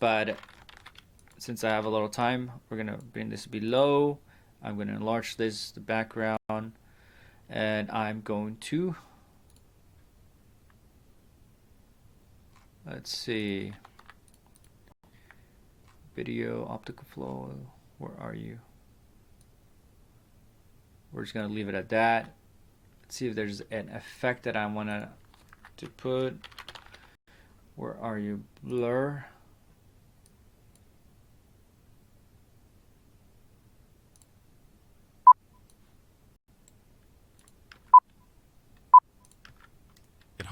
A: But since I have a little time, we're gonna bring this below. I'm gonna enlarge this, the background, and I'm going to, let's see, video, optical flow, where are you? We're just gonna leave it at that. Let's see if there's an effect that I wanna to put. Where are you? Blur.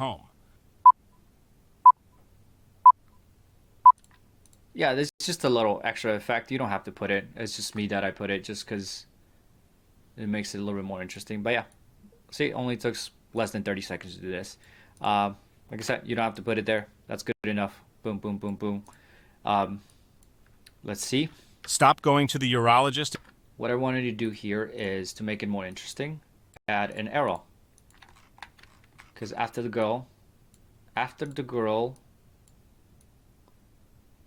G: home.
A: Yeah, this is just a little extra effect. You don't have to put it. It's just me that I put it just because it makes it a little bit more interesting. But yeah, see, it only took less than 30 seconds to do this. Like I said, you don't have to put it there. That's good enough. Boom, boom, boom, boom. Let's see.
G: Stop going to the urologist.
A: What I wanted to do here is to make it more interesting, add an arrow. Because after the girl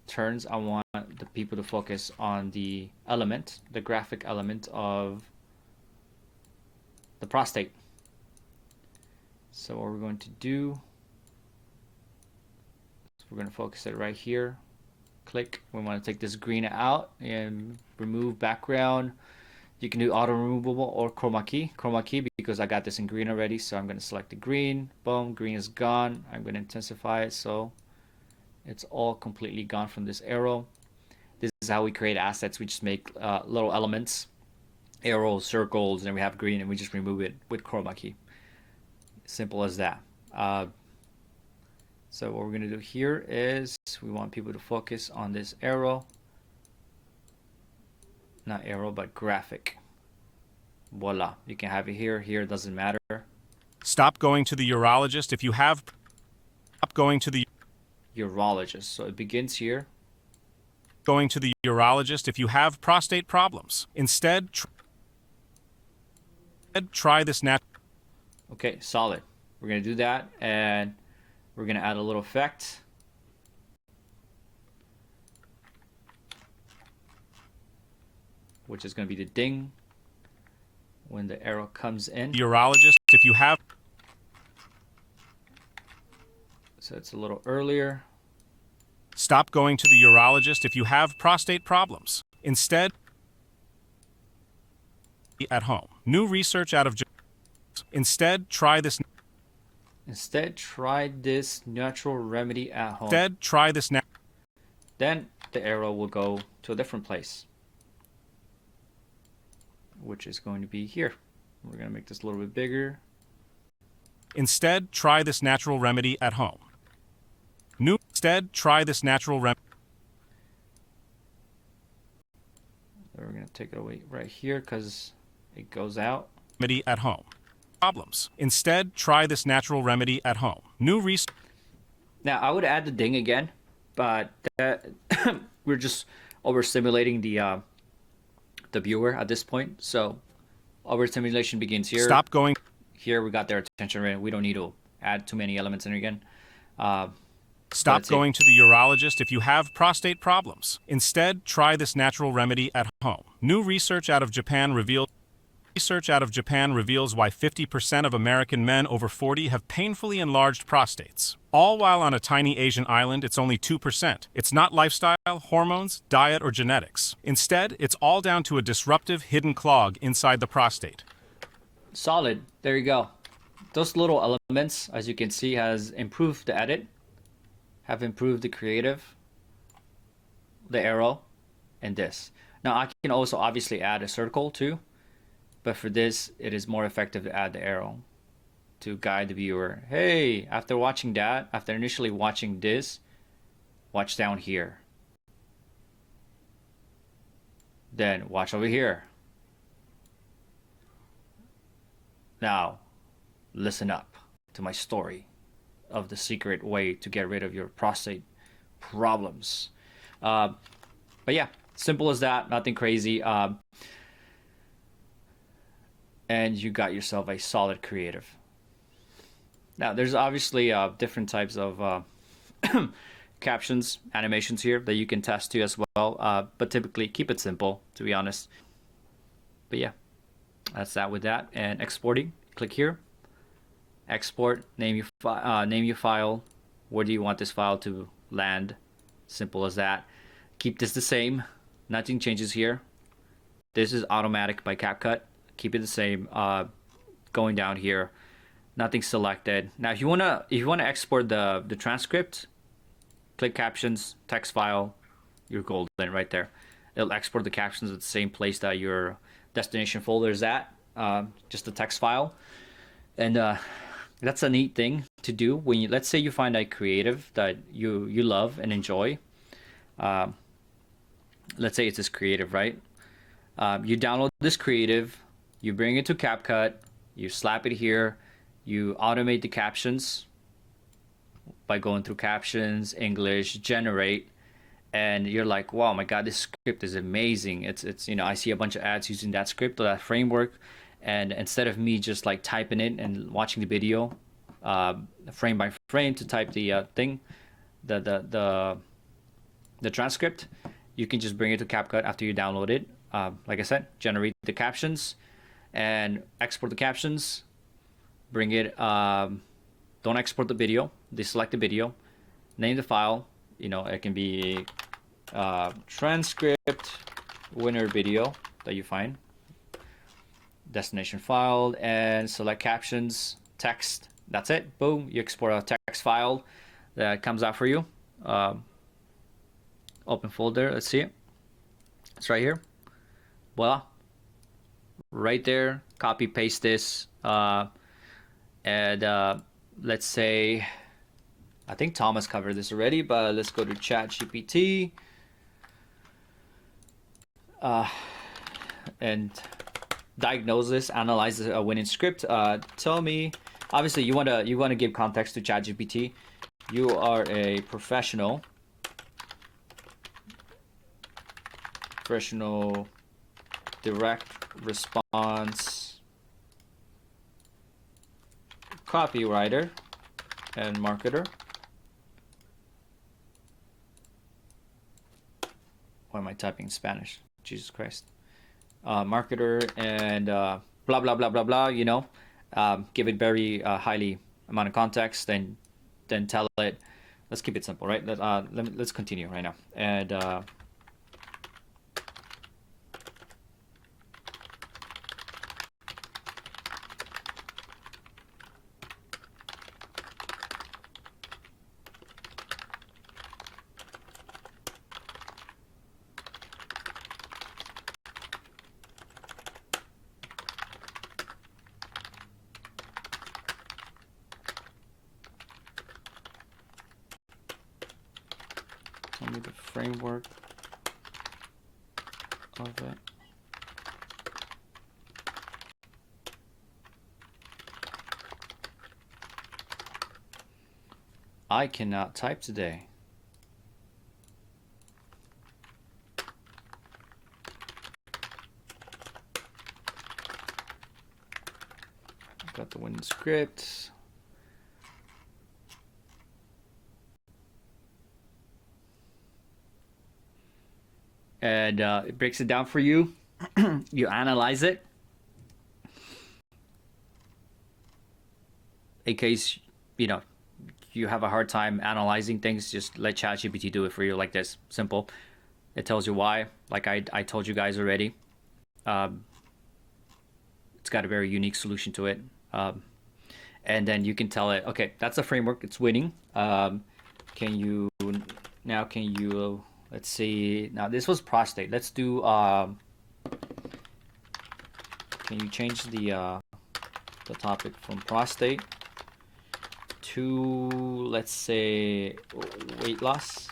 A: turns, I want the people to focus on the element, the graphic element of the prostate. So what we're going to do, we're going to focus it right here. Click. We want to take this green out and remove background. You can do auto removable or chroma key because I got this in green already, so I'm going to select the green. Boom, green is gone. I'm going to intensify it so it's all completely gone from this arrow. This is how we create assets. We just make little elements, arrows, circles, and we have green, and we just remove it with chroma key. Simple as that. So what we're going to do here is we want people to focus on this arrow. Not arrow, but graphic. Voila. You can have it here. Here, doesn't matter.
G: Stop going to the urologist if you have... Stop going to the...
A: Urologist. So it begins here.
G: Going to the urologist if you have prostate problems. Instead, try this nat...
A: Okay, solid. We're going to do that, and we're going to add a little effect. Which is going to be the ding when the arrow comes in.
G: Urologist if you have...
A: So it's a little earlier.
G: Stop going to the urologist if you have prostate problems. Instead, at home. New research out of... Instead, try this...
A: Instead, try this natural remedy at home.
G: Instead, try this...
A: Then the arrow will go to a different place, which is going to be here. We're going to make this a little bit bigger.
G: Instead, try this natural remedy at home. Instead, try this natural remedy.
A: We're going to take it away right here because it goes out.
G: Remedy at home. Problems. Instead, try this natural remedy at home. New research.
A: Now, I would add the ding again, but we're just overstimulating the viewer at this point. So overstimulation begins here.
G: Stop going.
A: Here we got their attention right. We don't need to add too many elements in again.
G: Stop going to the urologist if you have prostate problems. Instead, try this natural remedy at home. New research out of Japan reveals why 50% of American men over 40 have painfully enlarged prostates. All while on a tiny Asian island, it's only 2%. It's not lifestyle, hormones, diet, or genetics. Instead, it's all down to a disruptive hidden clog inside the prostate.
A: Solid. There you go. Those little elements, as you can see, has improved the edit, have improved the creative, the arrow, and this. Now I can also obviously add a circle too, but for this, it is more effective to add the arrow to guide the viewer. Hey, after watching that, after initially watching this, watch down here. Then watch over here. Now, listen up to my story of the secret way to get rid of your prostate problems. But yeah, simple as that, nothing crazy. And you got yourself a solid creative. Now, there's obviously different types of captions, animations here that you can test to as well. But typically, keep it simple, to be honest. But yeah, that's that with that. And exporting, click here. Export, name your file. Where do you want this file to land? Simple as that. Keep this the same. Nothing changes here. This is automatic by CapCut. Keep it the same. Going down here, nothing selected. Now, if you wanna export the transcript, click captions, text file. You're golden right there. It'll export the captions at the same place that your destination folder is at. Just the text file, and that's a neat thing to do when you, let's say you find a creative that you love and enjoy. Let's say it's this creative, right? You download this creative, you bring it to CapCut, you slap it here, you automate the captions by going through captions, English, generate, and you're like, wow, my God, this script is amazing. It's I see a bunch of ads using that script or that framework, and instead of me just like typing it and watching the video, frame by frame to type the thing, the transcript, you can just bring it to CapCut after you download it. Like I said, generate the captions and export the captions. Bring it. Don't export the video. Deselect the video. Name the file. It can be transcript winner video that you find. Destination file, and select captions, text. That's it. Boom. You export a text file that comes out for you. Open folder. Let's see it. It's right here. Voila. Right there. Copy paste this. And let's say, I think Thomas covered this already, but let's go to ChatGPT and diagnose this, analyze a winning script. Tell me, obviously you want to give context to ChatGPT. You are a professional direct response copywriter and marketer. Why am I typing in Spanish? Jesus Christ. Marketer and blah blah blah blah blah. Give it very highly amount of context, then tell it. Let's keep it simple, right? Let's continue right now. And tell me the framework of it. I cannot type today. Got the winning script. And it breaks it down for you. You analyze it. In case, you have a hard time analyzing things, just let ChatGPT do it for you like this. Simple. It tells you why. Like I told you guys already. It's got a very unique solution to it. And then you can tell it, okay, that's a framework. It's winning. Can you, let's see. Now this was prostate. Let's do, can you change the topic from prostate to, let's say, weight loss?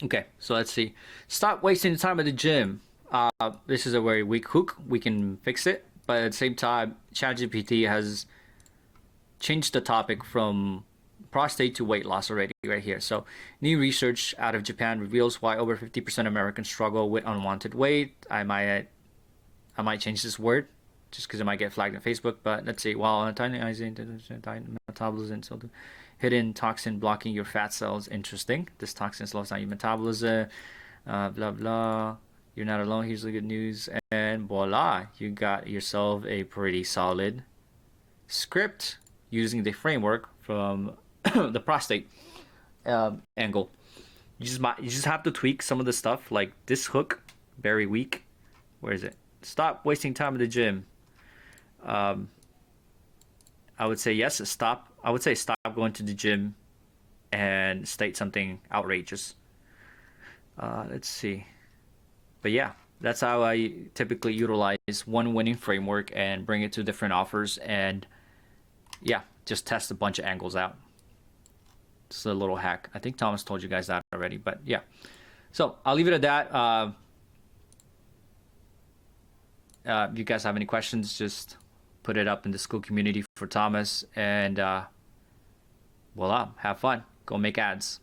A: Okay, so let's see. Stop wasting the time at the gym. This is a very weak hook. We can fix it, but at the same time, ChatGPT has changed the topic from prostate to weight loss already right here. So, new research out of Japan reveals why over 50% of Americans struggle with unwanted weight. I might change this word just because it might get flagged on Facebook. But let's see. While antagonizing metabolism, so the hidden toxin blocking your fat cells. Interesting. This toxin slows down your metabolism. Blah blah. You're not alone. Here's the good news, and voila, you got yourself a pretty solid script using the framework from the prostate angle. You just have to tweak some of the stuff, like this hook, very weak. Where is it? Stop wasting time at the gym. I would say yes. Stop. I would say stop going to the gym and state something outrageous. Let's see. But yeah, that's how I typically utilize one winning framework and bring it to different offers, and yeah, just test a bunch of angles out. It's a little hack. I think Thomas told you guys that already, but yeah. So I'll leave it at that. If you guys have any questions, just put it up in the school community for Thomas, and voila, have fun. Go make ads.